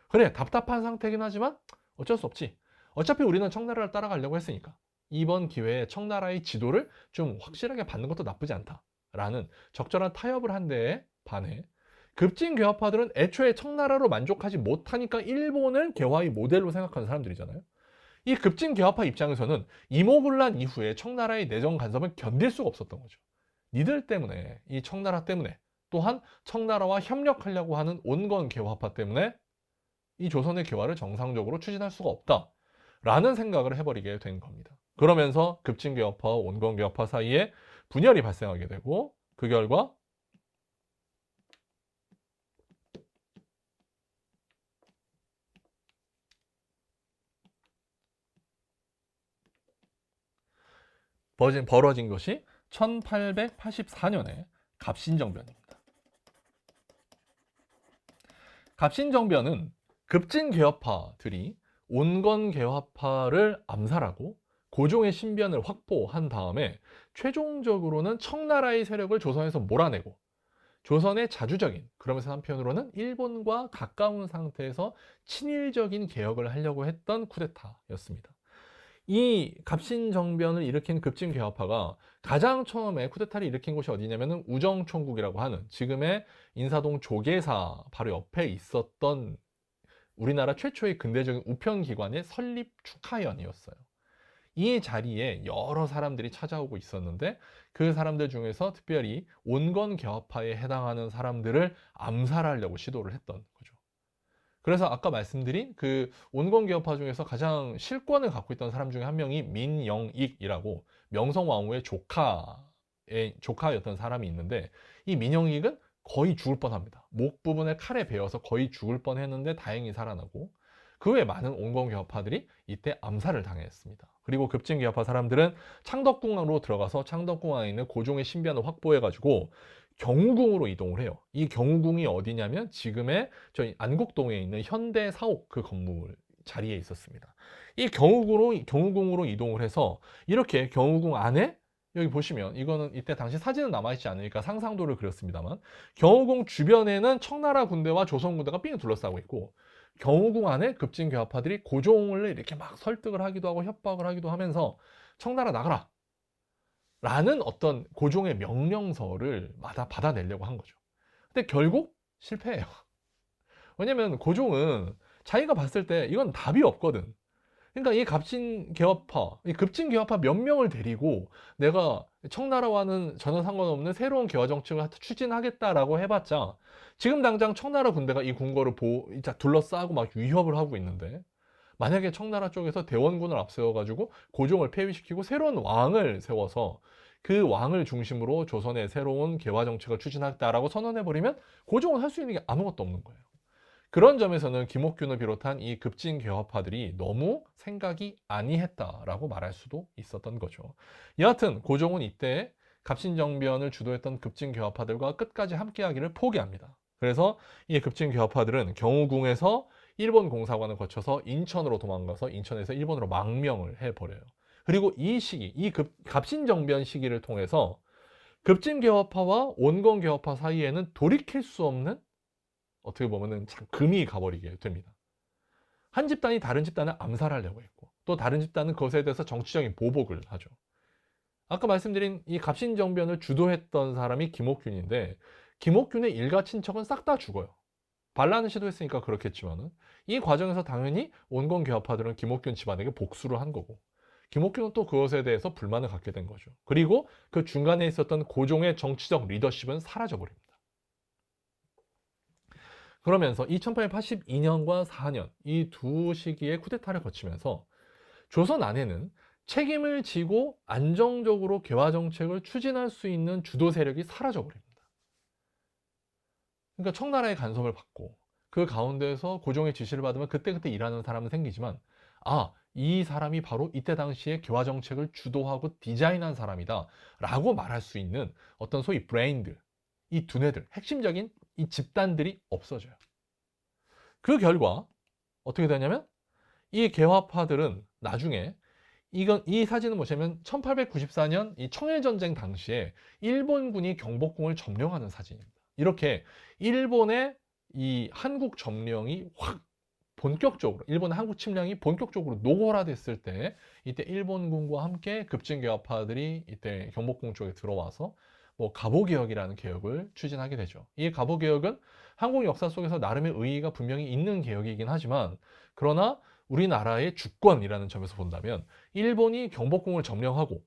그래, 답답한 상태긴 하지만 어쩔 수 없지. 어차피 우리는 청나라를 따라가려고 했으니까 이번 기회에 청나라의 지도를 좀 확실하게 받는 것도 나쁘지 않다라는 적절한 타협을 한 데에 반해 급진 개화파들은 애초에 청나라로 만족하지 못하니까 일본을 개화의 모델로 생각하는 사람들이잖아요. 이 급진 개화파 입장에서는 임오군란 이후에 청나라의 내정 간섭을 견딜 수가 없었던 거죠. 니들 때문에, 이 청나라 때문에, 또한 청나라와 협력하려고 하는 온건 개화파 때문에 이 조선의 개화를 정상적으로 추진할 수가 없다라는 생각을 해버리게 된 겁니다. 그러면서 급진 개화파와 온건 개화파 사이에 분열이 발생하게 되고 그 결과 벌어진 것이 1884년에 갑신정변입니다. 갑신정변은 급진 개화파들이 온건 개화파를 암살하고 고종의 신변을 확보한 다음에 최종적으로는 청나라의 세력을 조선에서 몰아내고 조선의 자주적인, 그러면서 한편으로는 일본과 가까운 상태에서 친일적인 개혁을 하려고 했던 쿠데타였습니다. 이 갑신정변을 일으킨 급진 개화파가 가장 처음에 쿠데타를 일으킨 곳이 어디냐면 우정총국이라고 하는 지금의 인사동 조계사 바로 옆에 있었던 우리나라 최초의 근대적인 우편기관의 설립 축하연이었어요. 이 자리에 여러 사람들이 찾아오고 있었는데 그 사람들 중에서 특별히 온건 개화파에 해당하는 사람들을 암살하려고 시도를 했던 거죠. 그래서 아까 말씀드린 그 온건 개화파 중에서 가장 실권을 갖고 있던 사람 중에 한 명이 민영익이라고 명성왕후의 조카였던 사람이 있는데 이 민영익은 거의 죽을 뻔합니다. 목 부분을 칼에 베어서 거의 죽을 뻔했는데 다행히 살아나고 그 외에 많은 온건 개화파들이 이때 암살을 당했습니다. 그리고 급진 개화파 사람들은 창덕궁으로 들어가서 창덕궁 안에 있는 고종의 신변을 확보해가지고 경우궁으로 이동을 해요. 이 경우궁이 어디냐면 지금의 저희 안국동에 있는 현대사옥 그 건물 자리에 있었습니다. 이 경우궁으로 이동을 해서 이렇게 경우궁 안에 여기 보시면 이거는 이때 당시 사진은 남아있지 않으니까 상상도를 그렸습니다만 경우궁 주변에는 청나라 군대와 조선 군대가 삥 둘러싸고 있고 경우궁 안에 급진 개화파들이 고종을 이렇게 막 설득을 하기도 하고 협박을 하기도 하면서 청나라 나가라 라는 어떤 고종의 명령서를 받아내려고 한 거죠. 근데 결국 실패해요. 왜냐면 고종은 자기가 봤을 때 이건 답이 없거든. 그러니까 이 급진 개화파 몇 명을 데리고 내가 청나라와는 전혀 상관없는 새로운 개화 정책을 추진하겠다라고 해봤자 지금 당장 청나라 군대가 이 궁궐을 둘러싸고 막 위협을 하고 있는데 만약에 청나라 쪽에서 대원군을 앞세워가지고 고종을 폐위시키고 새로운 왕을 세워서 그 왕을 중심으로 조선의 새로운 개화 정책을 추진하겠다라고 선언해버리면 고종은 할 수 있는 게 아무것도 없는 거예요. 그런 점에서는 김옥균을 비롯한 이 급진 개화파들이 너무 생각이 아니했다라고 말할 수도 있었던 거죠. 여하튼 고종은 이때 갑신정변을 주도했던 급진 개화파들과 끝까지 함께하기를 포기합니다. 그래서 이 급진 개화파들은 경우궁에서 일본 공사관을 거쳐서 인천으로 도망가서 인천에서 일본으로 망명을 해버려요. 그리고 이 시기, 갑신정변 시기를 통해서 급진개화파와 온건개화파 사이에는 돌이킬 수 없는, 어떻게 보면은 참 금이 가버리게 됩니다. 한 집단이 다른 집단을 암살하려고 했고, 또 다른 집단은 그것에 대해서 정치적인 보복을 하죠. 아까 말씀드린 이 갑신정변을 주도했던 사람이 김옥균인데, 김옥균의 일가 친척은 싹 다 죽어요. 반란을 시도했으니까 그렇겠지만은, 이 과정에서 당연히 온건개화파들은 김옥균 집안에게 복수를 한 거고, 김옥균은 또 그것에 대해서 불만을 갖게 된 거죠. 그리고 그 중간에 있었던 고종의 정치적 리더십은 사라져버립니다. 그러면서 1882년과 4년 이 두 시기의 쿠데타를 거치면서 조선 안에는 책임을 지고 안정적으로 개화 정책을 추진할 수 있는 주도 세력이 사라져버립니다. 그러니까 청나라의 간섭을 받고 그 가운데에서 고종의 지시를 받으면 그때그때 일하는 사람은 생기지만, 이 사람이 바로 이때 당시에 개화 정책을 주도하고 디자인한 사람이다 라고 말할 수 있는 어떤 소위 브레인들, 이 두뇌들, 핵심적인 이 집단들이 없어져요. 그 결과 어떻게 되냐면, 이 개화파들은 나중에, 이 사진은 뭐냐면 1894년 이 청일전쟁 당시에 일본군이 경복궁을 점령하는 사진입니다. 이렇게 일본의 이 한국 점령이 확 본격적으로, 일본의 한국 침략이 본격적으로 노골화됐을 때, 이때 일본군과 함께 급진개화파들이 이때 경복궁 쪽에 들어와서 뭐 갑오개혁이라는 개혁을 추진하게 되죠. 이 갑오개혁은 한국 역사 속에서 나름의 의의가 분명히 있는 개혁이긴 하지만, 그러나 우리나라의 주권이라는 점에서 본다면 일본이 경복궁을 점령하고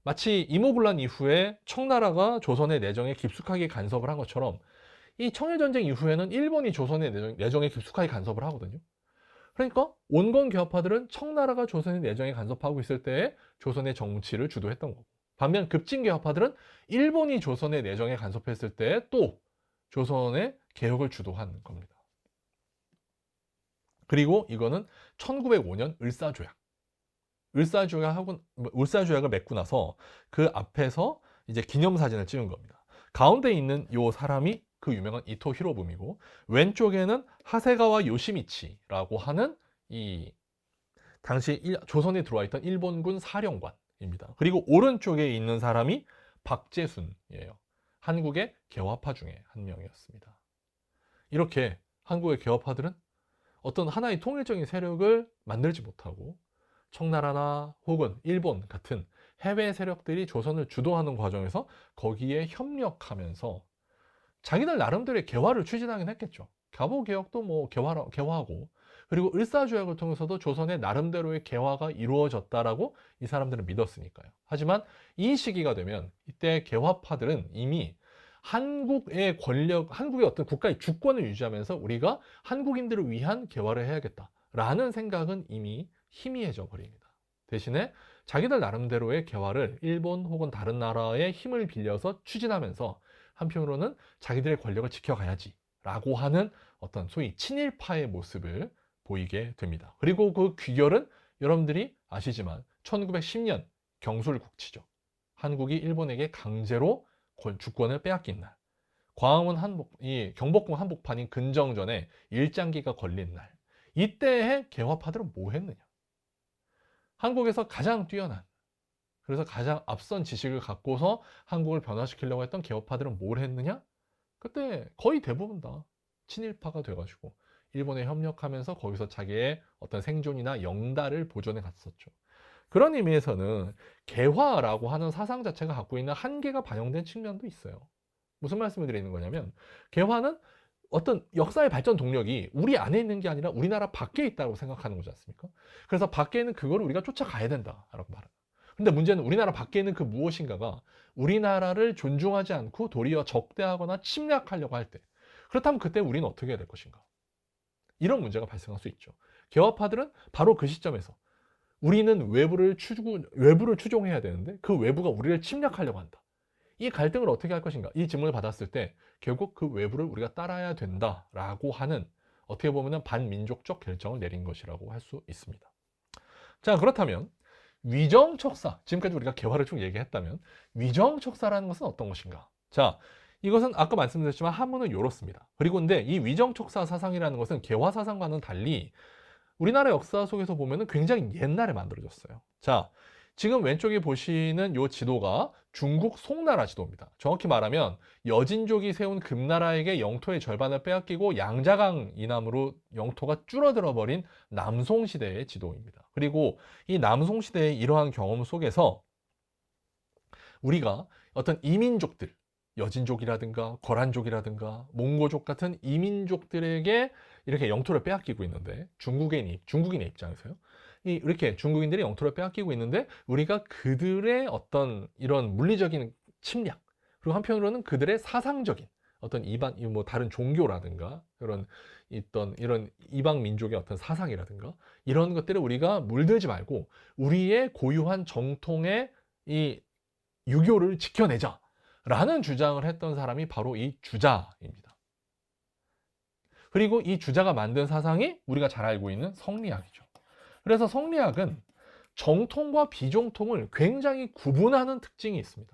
마치 이모군란 이후에 청나라가 조선의 내정에 깊숙하게 간섭을 한 것처럼, 이 청일전쟁 이후에는 일본이 조선의 내정에 깊숙하게 간섭을 하거든요. 그러니까 온건개화파들은 청나라가 조선의 내정에 간섭하고 있을 때에 조선의 정치를 주도했던 거고, 반면 급진개화파들은 일본이 조선의 내정에 간섭했을 때에 또 조선의 개혁을 주도한 겁니다. 그리고 이거는 1905년 을사조약을 맺고 나서 그 앞에서 이제 기념사진을 찍은 겁니다. 가운데 있는 요 사람이 그 유명한 이토 히로부미고, 왼쪽에는 하세가와 요시미치라고 하는 이 당시 조선에 들어와 있던 일본군 사령관입니다. 그리고 오른쪽에 있는 사람이 박재순이에요. 한국의 개화파 중에 한 명이었습니다. 이렇게 한국의 개화파들은 어떤 하나의 통일적인 세력을 만들지 못하고 청나라나 혹은 일본 같은 해외 세력들이 조선을 주도하는 과정에서 거기에 협력하면서 자기들 나름대로의 개화를 추진하긴 했겠죠. 갑오개혁도 뭐 개화하고, 그리고 을사조약을 통해서도 조선의 나름대로의 개화가 이루어졌다라고 이 사람들은 믿었으니까요. 하지만 이 시기가 되면 이때 개화파들은 이미 한국의 어떤 국가의 주권을 유지하면서 우리가 한국인들을 위한 개화를 해야겠다라는 생각은 이미 희미해져 버립니다. 대신에 자기들 나름대로의 개화를 일본 혹은 다른 나라의 힘을 빌려서 추진하면서 한편으로는 자기들의 권력을 지켜가야지 라고 하는 어떤 소위 친일파의 모습을 보이게 됩니다. 그리고 그 귀결은 여러분들이 아시지만 1910년 경술국치죠. 한국이 일본에게 강제로 주권을 빼앗긴 날, 이 경복궁 한복판인 근정전에 일장기가 걸린 날, 이때의 개화파들은 뭐 했느냐? 한국에서 가장 뛰어난, 그래서 가장 앞선 지식을 갖고서 한국을 변화시키려고 했던 개화파들은 뭘 했느냐? 그때 거의 대부분 다 친일파가 돼가지고 일본에 협력하면서 거기서 자기의 어떤 생존이나 영달을 보존해 갔었죠. 그런 의미에서는 개화라고 하는 사상 자체가 갖고 있는 한계가 반영된 측면도 있어요. 무슨 말씀을 드리는 거냐면, 개화는 어떤 역사의 발전 동력이 우리 안에 있는 게 아니라 우리나라 밖에 있다고 생각하는 거지 않습니까? 그래서 밖에 있는 그거를 우리가 쫓아가야 된다라고 말해요. 근데 문제는 우리나라 밖에 있는 그 무엇인가가 우리나라를 존중하지 않고 도리어 적대하거나 침략하려고 할 때, 그렇다면 그때 우리는 어떻게 해야 될 것인가? 이런 문제가 발생할 수 있죠. 개화파들은 바로 그 시점에서 우리는 외부를 추종해야 되는데 그 외부가 우리를 침략하려고 한다. 이 갈등을 어떻게 할 것인가? 이 질문을 받았을 때 결국 그 외부를 우리가 따라야 된다라고 하는, 어떻게 보면 반민족적 결정을 내린 것이라고 할 수 있습니다. 자, 그렇다면 위정척사, 지금까지 우리가 개화를 쭉 얘기했다면 위정척사라는 것은 어떤 것인가? 자, 이것은 아까 말씀드렸지만 한문은 이렇습니다. 그리고 근데 이 위정척사 사상이라는 것은 개화 사상과는 달리 우리나라 역사 속에서 보면 굉장히 옛날에 만들어졌어요. 자, 지금 왼쪽에 보시는 이 지도가 중국 송나라 지도입니다. 정확히 말하면 여진족이 세운 금나라에게 영토의 절반을 빼앗기고 양자강 이남으로 영토가 줄어들어 버린 남송시대의 지도입니다. 그리고 이 남송시대의 이러한 경험 속에서 우리가 어떤 이민족들, 여진족이라든가 거란족이라든가 몽고족 같은 이민족들에게 이렇게 영토를 빼앗기고 있는데 중국인의 입장에서요. 이렇게 중국인들이 영토를 빼앗기고 있는데 우리가 그들의 어떤 이런 물리적인 침략, 그리고 한편으로는 그들의 사상적인 어떤 다른 종교라든가 이런 이방 민족의 어떤 사상이라든가 이런 것들을 우리가 물들지 말고 우리의 고유한 정통의 이 유교를 지켜내자 라는 주장을 했던 사람이 바로 이 주자입니다. 그리고 이 주자가 만든 사상이 우리가 잘 알고 있는 성리학이죠. 그래서 성리학은 정통과 비정통을 굉장히 구분하는 특징이 있습니다.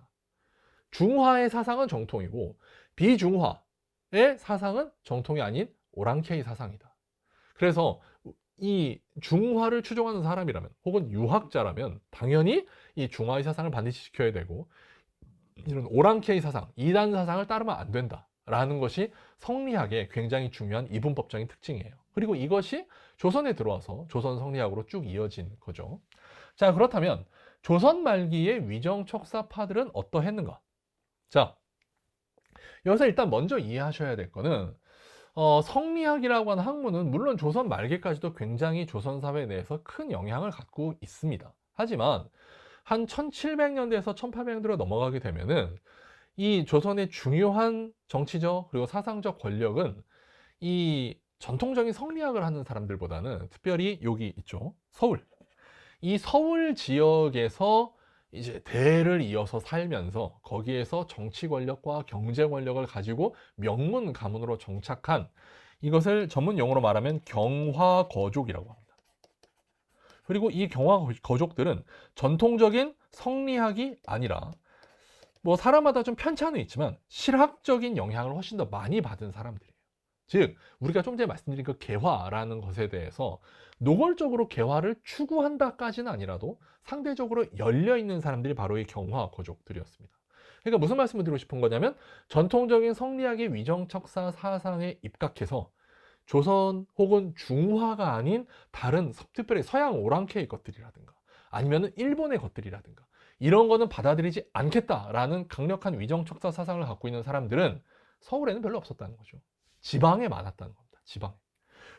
중화의 사상은 정통이고 비중화의 사상은 정통이 아닌 오랑캐의 사상이다. 그래서 이 중화를 추종하는 사람이라면 혹은 유학자라면 당연히 이 중화의 사상을 반드시 지켜야 되고 이런 오랑캐의 사상, 이단 사상을 따르면 안 된다라는 것이 성리학의 굉장히 중요한 이분법적인 특징이에요. 그리고 이것이 조선에 들어와서 조선 성리학으로 쭉 이어진 거죠. 자, 그렇다면 조선 말기의 위정척사파들은 어떠했는가? 자, 여기서 일단 먼저 이해하셔야 될 거는 성리학이라고 하는 학문은 물론 조선 말기까지도 굉장히 조선 사회 내에서 큰 영향을 갖고 있습니다. 하지만 한 1700년대에서 1800년대로 넘어가게 되면은 이 조선의 중요한 정치적 그리고 사상적 권력은 이 전통적인 성리학을 하는 사람들보다는 특별히 여기 있죠. 서울. 이 서울 지역에서 이제 대를 이어서 살면서 거기에서 정치 권력과 경제 권력을 가지고 명문 가문으로 정착한 이것을 전문 용어로 말하면 경화거족이라고 합니다. 그리고 이 경화거족들은 전통적인 성리학이 아니라 뭐 사람마다 좀 편차는 있지만 실학적인 영향을 훨씬 더 많이 받은 사람들이에요. 즉 우리가 좀 전에 말씀드린 그 개화라는 것에 대해서 노골적으로 개화를 추구한다까지는 아니라도 상대적으로 열려있는 사람들이 바로 이 경화거족들이었습니다. 그러니까 무슨 말씀을 드리고 싶은 거냐면 전통적인 성리학의 위정척사 사상에 입각해서 조선 혹은 중화가 아닌 다른 특별히 서양 오랑캐의 것들이라든가 아니면 일본의 것들이라든가 이런 거는 받아들이지 않겠다라는 강력한 위정척사 사상을 갖고 있는 사람들은 서울에는 별로 없었다는 거죠. 지방에 많았다는 겁니다. 지방에.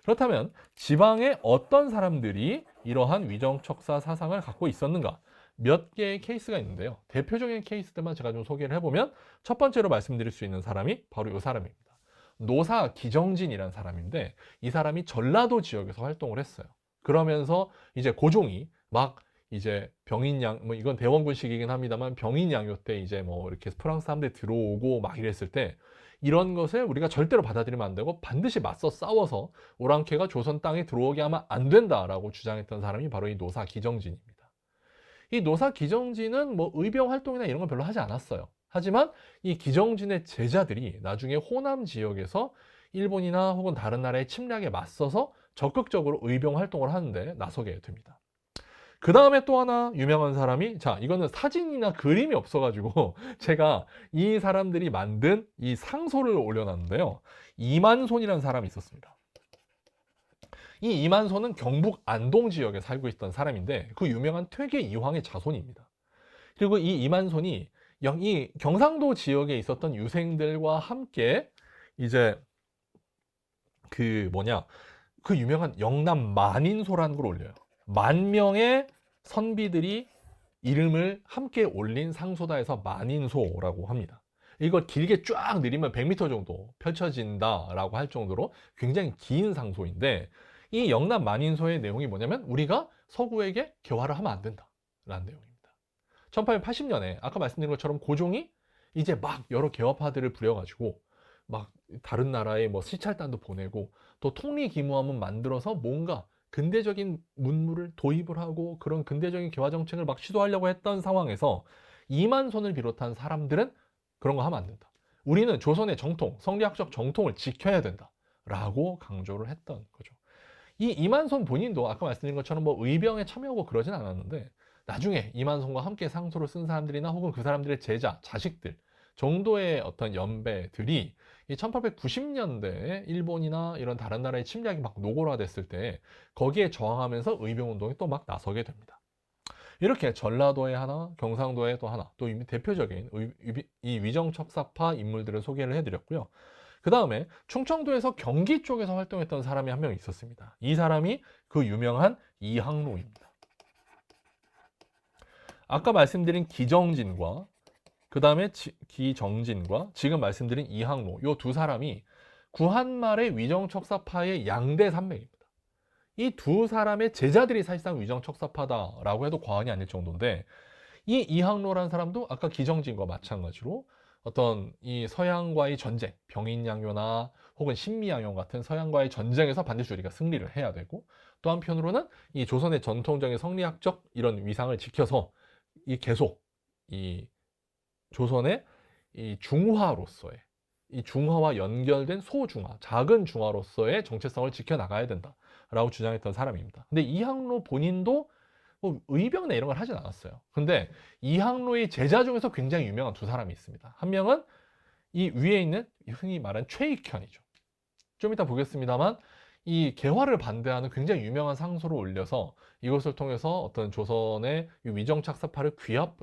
그렇다면 지방에 어떤 사람들이 이러한 위정척사 사상을 갖고 있었는가? 몇 개의 케이스가 있는데요. 대표적인 케이스들만 제가 좀 소개를 해보면 첫 번째로 말씀드릴 수 있는 사람이 바로 이 사람입니다. 노사 기정진이라는 사람인데 이 사람이 전라도 지역에서 활동을 했어요. 그러면서 이제 고종이 막 이제 병인양 뭐 이건 대원군식이긴 합니다만 병인양요 때 이제 뭐 이렇게 프랑스 사람들이 들어오고 막 이랬을 때 이런 것을 우리가 절대로 받아들이면 안 되고 반드시 맞서 싸워서 오랑캐가 조선 땅에 들어오게 하면 안 된다라고 주장했던 사람이 바로 이 노사 기정진입니다. 이 노사 기정진은 뭐 의병 활동이나 이런 건 별로 하지 않았어요. 하지만 이 기정진의 제자들이 나중에 호남 지역에서 일본이나 혹은 다른 나라의 침략에 맞서서 적극적으로 의병 활동을 하는데 나서게 됩니다. 그 다음에 또 하나 유명한 사람이 자 이거는 사진이나 그림이 없어가지고 제가 이 사람들이 만든 이 상소를 올려놨는데요. 이만손이라는 사람이 있었습니다. 이 이만손은 경북 안동 지역에 살고 있던 사람인데 그 유명한 퇴계 이황의 자손입니다. 그리고 이 이만손이 이 경상도 지역에 있었던 유생들과 함께 이제 그 유명한 영남 만인소라는 걸 올려요. 10,000명의 선비들이 이름을 함께 올린 상소다 해서 만인소라고 합니다. 이걸 길게 쫙 내리면 100m 정도 펼쳐진다라고 할 정도로 굉장히 긴 상소인데 이 영남 만인소의 내용이 뭐냐면 우리가 서구에게 개화를 하면 안 된다라는 내용입니다. 1880년에 아까 말씀드린 것처럼 고종이 이제 막 여러 개화파들을 부려가지고 막 다른 나라에 뭐 시찰단도 보내고 또 통리기무함은 만들어서 뭔가 근대적인 문물을 도입을 하고 그런 근대적인 개화 정책을 막 시도하려고 했던 상황에서 이만손을 비롯한 사람들은 그런 거 하면 안 된다. 우리는 조선의 정통, 성리학적 정통을 지켜야 된다. 라고 강조를 했던 거죠. 이 이만손 본인도 아까 말씀드린 것처럼 뭐 의병에 참여하고 그러진 않았는데 나중에 이만송과 함께 상소를 쓴 사람들이나 혹은 그 사람들의 제자, 자식들 정도의 어떤 연배들이 이 1890년대에 일본이나 이런 다른 나라의 침략이 막 노골화됐을 때 거기에 저항하면서 의병운동에 또 막 나서게 됩니다. 이렇게 전라도에 하나, 경상도에 또 하나, 또 대표적인 이 위정척사파 인물들을 소개를 해드렸고요. 그 다음에 충청도에서 경기 쪽에서 활동했던 사람이 한 명 있었습니다. 이 사람이 그 유명한 이항로입니다. 아까 말씀드린 기정진과 그 다음에 기정진과 지금 말씀드린 이항로, 이 두 사람이 구한말의 위정척사파의 양대 산맥입니다. 이 두 사람의 제자들이 사실상 위정척사파다라고 해도 과언이 아닐 정도인데, 이 이항로라는 사람도 아까 기정진과 마찬가지로 어떤 이 서양과의 전쟁, 병인양요나 혹은 신미양요 같은 서양과의 전쟁에서 반드시 우리가 승리를 해야 되고, 또 한편으로는 이 조선의 전통적인 성리학적 이런 위상을 지켜서 이 계속 이 조선의 이 중화로서의 이 중화와 연결된 소중화, 작은 중화로서의 정체성을 지켜나가야 된다라고 주장했던 사람입니다. 근데 이항로 본인도 뭐 의병이나 이런 걸 하진 않았어요. 근데 이항로의 제자 중에서 굉장히 유명한 두 사람이 있습니다. 한 명은 이 위에 있는 흔히 말하는 최익현이죠. 좀 이따 보겠습니다만 이 개화를 반대하는 굉장히 유명한 상소를 올려서 이것을 통해서 어떤 조선의 위정착사파를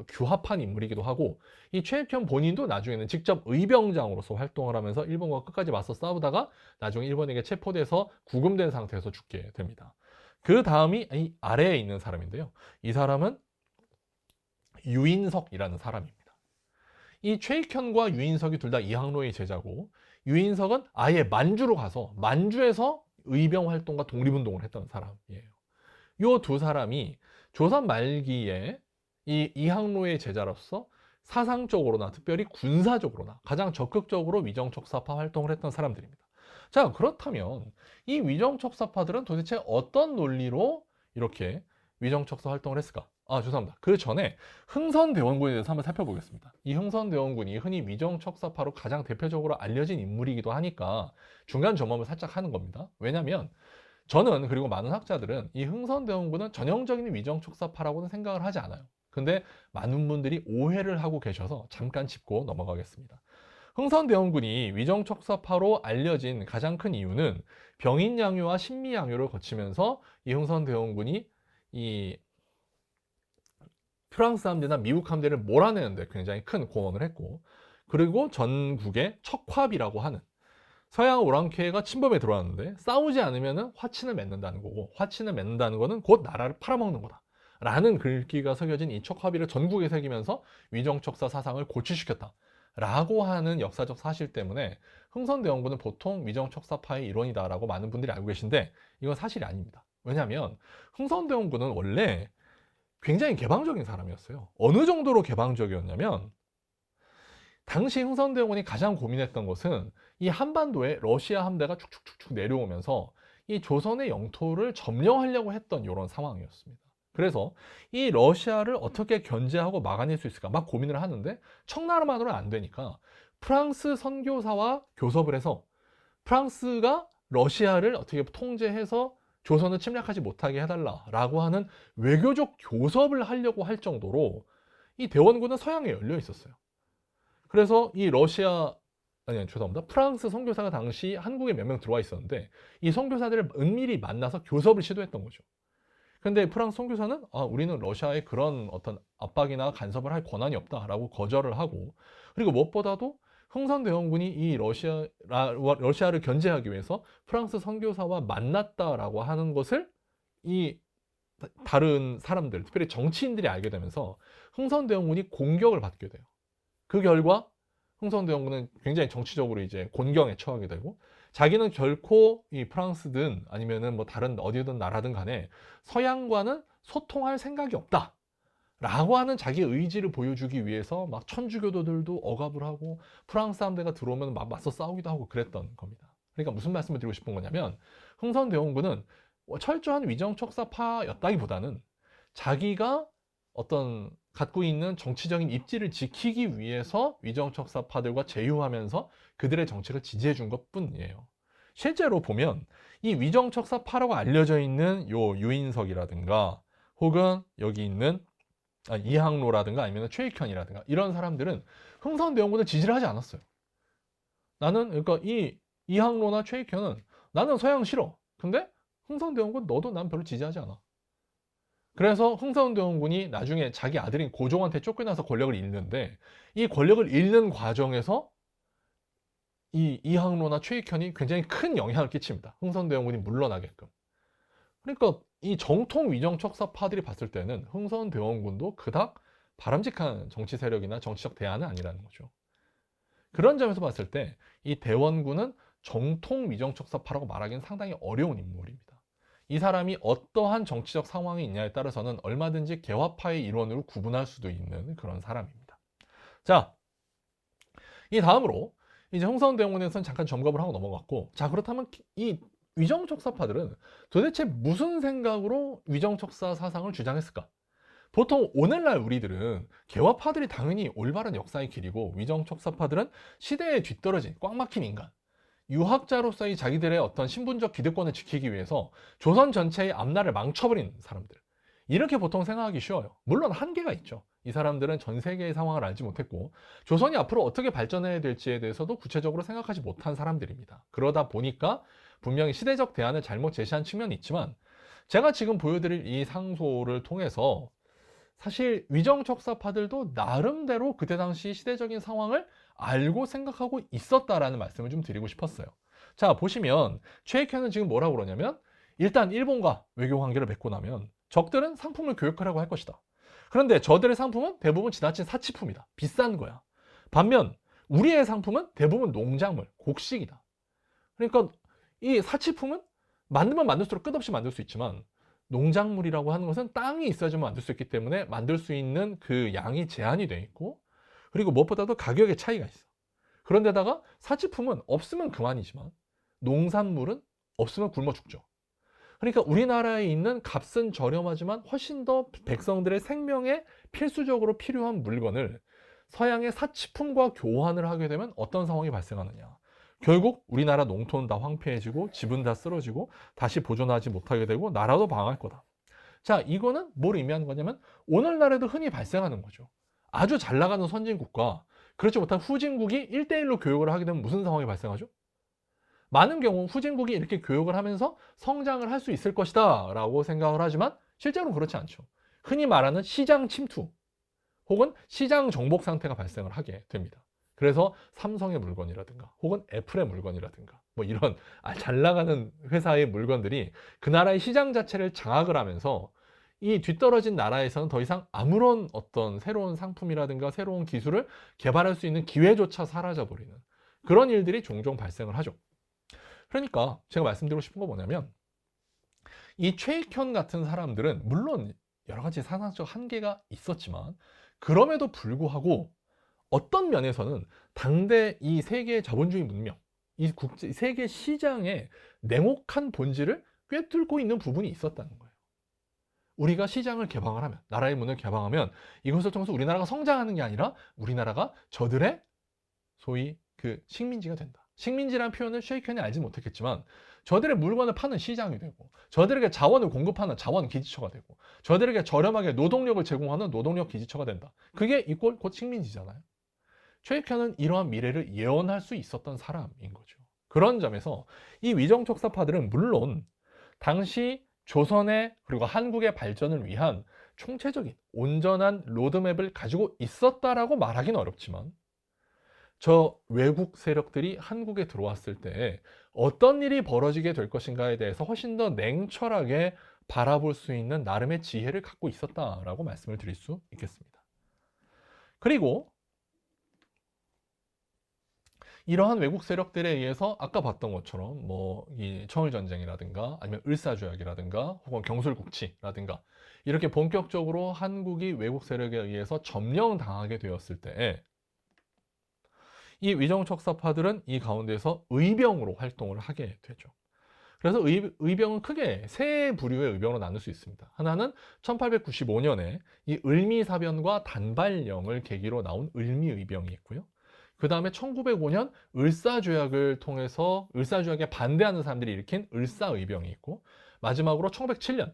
규합한 인물이기도 하고, 이 최익현 본인도 나중에는 직접 의병장으로서 활동을 하면서 일본과 끝까지 맞서 싸우다가 나중에 일본에게 체포돼서 구금된 상태에서 죽게 됩니다. 그 다음이 이 아래에 있는 사람인데요. 이 사람은 유인석이라는 사람입니다. 이 최익현과 유인석이 둘 다 이항로의 제자고, 유인석은 아예 만주로 가서 만주에서 의병 활동과 독립운동을 했던 사람이에요. 이 두 사람이 조선 말기에 이 이항로의 제자로서 사상적으로나 특별히 군사적으로나 가장 적극적으로 위정척사파 활동을 했던 사람들입니다. 자, 그렇다면 이 위정척사파들은 도대체 어떤 논리로 이렇게 위정척사 활동을 했을까? 죄송합니다. 그 전에 흥선대원군에 대해서 한번 살펴보겠습니다. 이 흥선대원군이 흔히 위정척사파로 가장 대표적으로 알려진 인물이기도 하니까 중간 점검을 살짝 하는 겁니다. 왜냐하면 저는, 그리고 많은 학자들은 이 흥선대원군은 전형적인 위정척사파라고는 생각을 하지 않아요. 근데 많은 분들이 오해를 하고 계셔서 잠깐 짚고 넘어가겠습니다. 흥선대원군이 위정척사파로 알려진 가장 큰 이유는 병인양요와 신미양요를 거치면서 이 흥선대원군이 이 프랑스 함대나 미국 함대를 몰아내는데 굉장히 큰 공헌을 했고, 그리고 전국에 척화비라고 하는 서양 오랑캐가 침범에 들어왔는데 싸우지 않으면 화친을 맺는다는 거고, 화친을 맺는다는 거는 곧 나라를 팔아먹는 거다 라는 글귀가 새겨진 이 척화비를 전국에 새기면서 위정척사 사상을 고취시켰다 라고 하는 역사적 사실 때문에 흥선대원군은 보통 위정척사파의 일원이다 라고 많은 분들이 알고 계신데, 이건 사실이 아닙니다. 왜냐하면 흥선대원군은 원래 굉장히 개방적인 사람이었어요. 어느 정도로 개방적이었냐면, 당시 흥선대원군이 가장 고민했던 것은 이 한반도에 러시아 함대가 축축축축 내려오면서 이 조선의 영토를 점령하려고 했던 이런 상황이었습니다. 그래서 이 러시아를 어떻게 견제하고 막아낼 수 있을까 막 고민을 하는데, 청나라만으로는 안 되니까 프랑스 선교사와 교섭을 해서 프랑스가 러시아를 어떻게 통제해서 조선을 침략하지 못하게 해달라라고 하는 외교적 교섭을 하려고 할 정도로 이 대원군은 서양에 열려 있었어요. 그래서 이 죄송합니다. 프랑스 선교사가 당시 한국에 몇 명 들어와 있었는데, 이 선교사들을 은밀히 만나서 교섭을 시도했던 거죠. 근데 프랑스 선교사는 우리는 러시아의 그런 어떤 압박이나 간섭을 할 권한이 없다라고 거절을 하고, 그리고 무엇보다도 흥선대원군이 이 러시아를 견제하기 위해서 프랑스 선교사와 만났다라고 하는 것을 이 다른 사람들, 특별히 정치인들이 알게 되면서 흥선대원군이 공격을 받게 돼요. 그 결과 흥선대원군은 굉장히 정치적으로 이제 곤경에 처하게 되고, 자기는 결코 이 프랑스든 아니면은 뭐 다른 어디든 나라든 간에 서양과는 소통할 생각이 없다 라고 하는 자기 의지를 보여주기 위해서 막 천주교도들도 억압을 하고 프랑스 함대가 들어오면 막 맞서 싸우기도 하고 그랬던 겁니다. 그러니까 무슨 말씀을 드리고 싶은 거냐면, 흥선대원군은 철저한 위정척사파였다기보다는 자기가 어떤 갖고 있는 정치적인 입지를 지키기 위해서 위정척사파들과 제휴하면서 그들의 정책을 지지해 준 것뿐이에요. 실제로 보면 이 위정척사파라고 알려져 있는 요 유인석이라든가 혹은 여기 있는 이항로라든가 아니면 최익현이라든가 이런 사람들은 흥선대원군을 지지를 하지 않았어요. 나는 그러니까 이 이항로나 최익현은 나는 서양 싫어. 근데 흥선대원군 너도 난 별로 지지하지 않아. 그래서 흥선대원군이 나중에 자기 아들인 고종한테 쫓겨나서 권력을 잃는데 이 권력을 잃는 과정에서 이 이항로나 최익현이 굉장히 큰 영향을 끼칩니다. 흥선대원군이 물러나게끔. 그러니까 이 정통 위정척사파들이 봤을 때는 흥선대원군도 그닥 바람직한 정치 세력이나 정치적 대안은 아니라는 거죠. 그런 점에서 봤을 때 이 대원군은 정통 위정척사파라고 말하기는 상당히 어려운 인물입니다. 이 사람이 어떠한 정치적 상황이 있냐에 따라서는 얼마든지 개화파의 일원으로 구분할 수도 있는 그런 사람입니다. 자, 이 다음으로 이제 흥선대원군에서는 잠깐 점검을 하고 넘어갔고, 자 그렇다면 이 위정척사파들은 도대체 무슨 생각으로 위정척사 사상을 주장했을까? 보통 오늘날 우리들은 개화파들이 당연히 올바른 역사의 길이고 위정척사파들은 시대에 뒤떨어진 꽉 막힌 인간, 유학자로서의 자기들의 어떤 신분적 기득권을 지키기 위해서 조선 전체의 앞날을 망쳐버린 사람들, 이렇게 보통 생각하기 쉬워요. 물론 한계가 있죠. 이 사람들은 전 세계의 상황을 알지 못했고 조선이 앞으로 어떻게 발전해야 될지에 대해서도 구체적으로 생각하지 못한 사람들입니다. 그러다 보니까 분명히 시대적 대안을 잘못 제시한 측면이 있지만, 제가 지금 보여드릴 이 상소를 통해서 사실 위정척사파들도 나름대로 그때 당시 시대적인 상황을 알고 생각하고 있었다라는 말씀을 좀 드리고 싶었어요. 자, 보시면 최익현은 지금 뭐라고 그러냐면, 일단 일본과 외교 관계를 맺고 나면 적들은 상품을 교역하려고 할 것이다. 그런데 저들의 상품은 대부분 지나친 사치품이다. 비싼 거야. 반면 우리의 상품은 대부분 농작물, 곡식이다. 그러니까 이 사치품은 만들면 만들수록 끝없이 만들 수 있지만 농작물이라고 하는 것은 땅이 있어야지만 만들 수 있기 때문에 만들 수 있는 그 양이 제한이 돼 있고, 그리고 무엇보다도 가격의 차이가 있어. 그런데다가 사치품은 없으면 그만이지만 농산물은 없으면 굶어 죽죠. 그러니까 우리나라에 있는 값은 저렴하지만 훨씬 더 백성들의 생명에 필수적으로 필요한 물건을 서양의 사치품과 교환을 하게 되면 어떤 상황이 발생하느냐. 결국 우리나라 농토는 다 황폐해지고 집은 다 쓰러지고 다시 보존하지 못하게 되고 나라도 망할 거다. 자, 이거는 뭘 의미하는 거냐면 오늘날에도 흔히 발생하는 거죠. 아주 잘 나가는 선진국과 그렇지 못한 후진국이 1대1로 교역을 하게 되면 무슨 상황이 발생하죠? 많은 경우 후진국이 이렇게 교역을 하면서 성장을 할 수 있을 것이다 라고 생각을 하지만 실제로는 그렇지 않죠. 흔히 말하는 시장 침투 혹은 시장 정복 상태가 발생을 하게 됩니다. 그래서 삼성의 물건이라든가 혹은 애플의 물건이라든가 뭐 이런 잘 나가는 회사의 물건들이 그 나라의 시장 자체를 장악을 하면서 이 뒤떨어진 나라에서는 더 이상 아무런 어떤 새로운 상품이라든가 새로운 기술을 개발할 수 있는 기회조차 사라져버리는 그런 일들이 종종 발생을 하죠. 그러니까 제가 말씀드리고 싶은 건 뭐냐면, 이 최익현 같은 사람들은 물론 여러 가지 사상적 한계가 있었지만 그럼에도 불구하고 어떤 면에서는 당대 이 세계 자본주의 문명, 이 세계 시장의 냉혹한 본질을 꿰뚫고 있는 부분이 있었다는 거예요. 우리가 시장을 개방을 하면, 나라의 문을 개방하면 이것을 통해서 우리나라가 성장하는 게 아니라 우리나라가 저들의 소위 그 식민지가 된다. 식민지라는 표현을 쉐이켄이 알지 못했겠지만 저들의 물건을 파는 시장이 되고, 저들에게 자원을 공급하는 자원 기지처가 되고, 저들에게 저렴하게 노동력을 제공하는 노동력 기지처가 된다. 그게 이꼴 곧 식민지잖아요. 쉐이켄은 이러한 미래를 예언할 수 있었던 사람인 거죠. 그런 점에서 이 위정척사파들은 물론 당시 조선의 그리고 한국의 발전을 위한 총체적인 온전한 로드맵을 가지고 있었다라고 말하기는 어렵지만, 저 외국 세력들이 한국에 들어왔을 때 어떤 일이 벌어지게 될 것인가에 대해서 훨씬 더 냉철하게 바라볼 수 있는 나름의 지혜를 갖고 있었다라고 말씀을 드릴 수 있겠습니다. 그리고 이러한 외국 세력들에 의해서 아까 봤던 것처럼 뭐 이 청일전쟁이라든가 아니면 을사조약이라든가 혹은 경술국치라든가 이렇게 본격적으로 한국이 외국 세력에 의해서 점령당하게 되었을 때 이 위정척사파들은 이 가운데서 의병으로 활동을 하게 되죠. 그래서 의병은 크게 세 부류의 의병으로 나눌 수 있습니다. 하나는 1895년에 이 을미사변과 단발령을 계기로 나온 을미의병이 있고요. 그 다음에 1905년 을사조약을 통해서 을사조약에 반대하는 사람들이 일으킨 을사의병이 있고, 마지막으로 1907년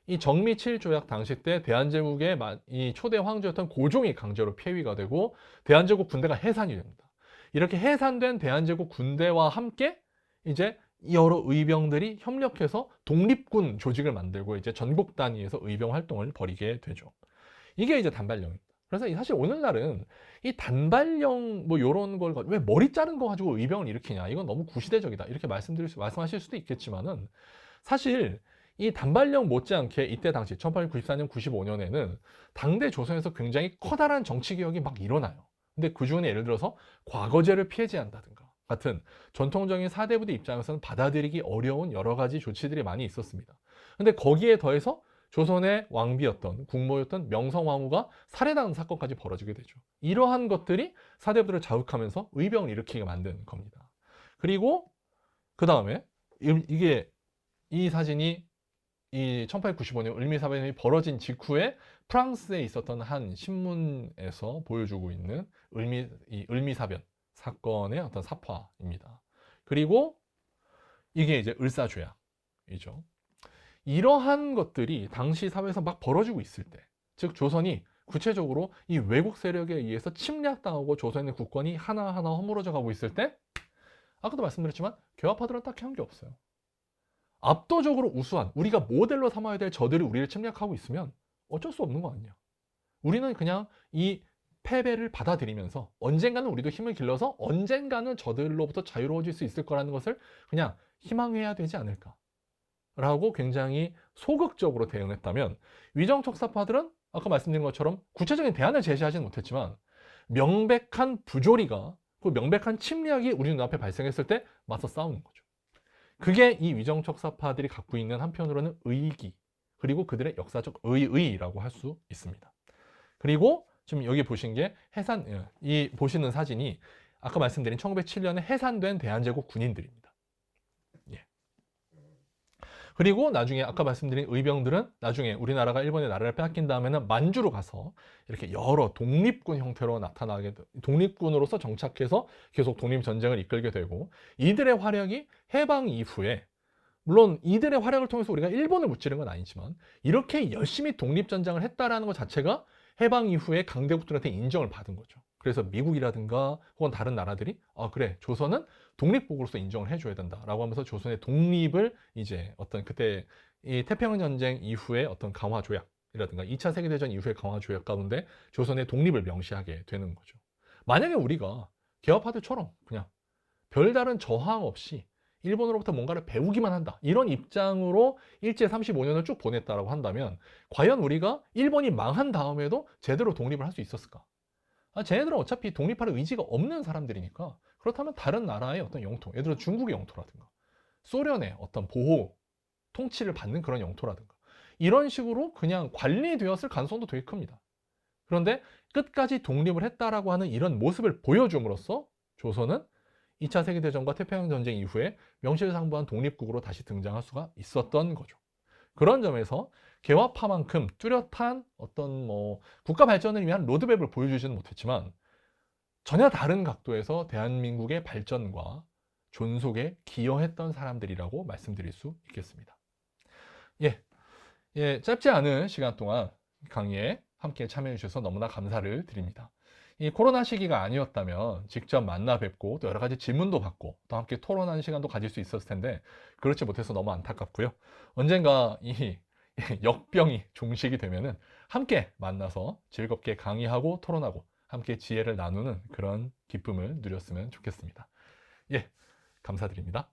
이 정미 7조약 당시 때 대한제국의 이 초대 황제였던 고종이 강제로 폐위가 되고 대한제국 군대가 해산이 됩니다. 이렇게 해산된 대한제국 군대와 함께 이제 여러 의병들이 협력해서 독립군 조직을 만들고 이제 전국 단위에서 의병 활동을 벌이게 되죠. 이게 이제 단발령입니다. 그래서 사실 오늘날은 이 단발령 뭐 이런 걸 왜 머리 자른 거 가지고 의병을 일으키냐, 이건 너무 구시대적이다 이렇게 말씀하실 수도 있겠지만은, 사실 이 단발령 못지않게 이때 당시 1894년 95년에는 당대 조선에서 굉장히 커다란 정치 개혁이 막 일어나요. 근데 그 중에 예를 들어서 과거제를 폐지한다든가 같은 전통적인 사대부대 입장에서는 받아들이기 어려운 여러 가지 조치들이 많이 있었습니다. 근데 거기에 더해서 조선의 왕비였던 국모였던 명성황후가 살해당한 사건까지 벌어지게 되죠. 이러한 것들이 사대부들을 자극하면서 의병을 일으키게 만든 겁니다. 그리고 그 다음에 이게 이 사진이 이 1895년 을미사변이 벌어진 직후에 프랑스에 있었던 한 신문에서 보여주고 있는 을미사변 사건의 어떤 사파입니다. 그리고 이게 이제 을사조약이죠. 이러한 것들이 당시 사회에서 막 벌어지고 있을 때, 즉 조선이 구체적으로 이 외국 세력에 의해서 침략당하고 조선의 국권이 하나하나 허물어져 가고 있을 때, 아까도 말씀드렸지만 개화파들은 딱히 한 게 없어요. 압도적으로 우수한, 우리가 모델로 삼아야 될 저들이 우리를 침략하고 있으면 어쩔 수 없는 거 아니냐. 우리는 그냥 이 패배를 받아들이면서 언젠가는 우리도 힘을 길러서 언젠가는 저들로부터 자유로워질 수 있을 거라는 것을 그냥 희망해야 되지 않을까 라고 굉장히 소극적으로 대응했다면, 위정척사파들은 아까 말씀드린 것처럼 구체적인 대안을 제시하지는 못했지만 명백한 부조리가, 그 명백한 침략이 우리 눈앞에 발생했을 때 맞서 싸우는 거죠. 그게 이 위정척사파들이 갖고 있는 한편으로는 의기, 그리고 그들의 역사적 의의라고 할 수 있습니다. 그리고 지금 여기 보신 게 이 보시는 사진이 아까 말씀드린 1907년에 해산된 대한제국 군인들입니다. 예. 그리고 나중에 아까 말씀드린 의병들은 나중에 우리나라가 일본의 나라를 빼앗긴 다음에는 만주로 가서 이렇게 여러 독립군 형태로 독립군으로서 정착해서 계속 독립전쟁을 이끌게 되고, 이들의 활약이 해방 이후에, 물론 이들의 활약을 통해서 우리가 일본을 무찌른 건 아니지만 이렇게 열심히 독립전쟁을 했다라는 것 자체가 해방 이후에 강대국들한테 인정을 받은 거죠. 그래서 미국이라든가 혹은 다른 나라들이 그래, 조선은 독립국으로서 인정을 해줘야 된다라고 하면서 조선의 독립을 이제 어떤 그때 이 태평양 전쟁 이후에 어떤 강화 조약이라든가 2차 세계대전 이후의 강화 조약 가운데 조선의 독립을 명시하게 되는 거죠. 만약에 우리가 개화파들처럼 그냥 별다른 저항 없이 일본으로부터 뭔가를 배우기만 한다, 이런 입장으로 일제 35년을 쭉 보냈다라고 한다면 과연 우리가 일본이 망한 다음에도 제대로 독립을 할 수 있었을까? 쟤네들은 어차피 독립할 의지가 없는 사람들이니까, 그렇다면 다른 나라의 어떤 영토, 예를 들어 중국의 영토라든가 소련의 어떤 보호, 통치를 받는 그런 영토라든가 이런 식으로 그냥 관리되었을 가능성도 되게 큽니다. 그런데 끝까지 독립을 했다라고 하는 이런 모습을 보여줌으로써 조선은 2차 세계대전과 태평양 전쟁 이후에 명실상부한 독립국으로 다시 등장할 수가 있었던 거죠. 그런 점에서 개화파만큼 뚜렷한 어떤 국가 발전을 위한 로드맵을 보여주지는 못했지만 전혀 다른 각도에서 대한민국의 발전과 존속에 기여했던 사람들이라고 말씀드릴 수 있겠습니다. 짧지 않은 시간 동안 강의에 함께 참여해 주셔서 너무나 감사를 드립니다. 이 코로나 시기가 아니었다면 직접 만나 뵙고 또 여러 가지 질문도 받고 또 함께 토론하는 시간도 가질 수 있었을 텐데 그렇지 못해서 너무 안타깝고요. 언젠가 이 역병이 종식이 되면은 함께 만나서 즐겁게 강의하고 토론하고 함께 지혜를 나누는 그런 기쁨을 누렸으면 좋겠습니다. 감사드립니다.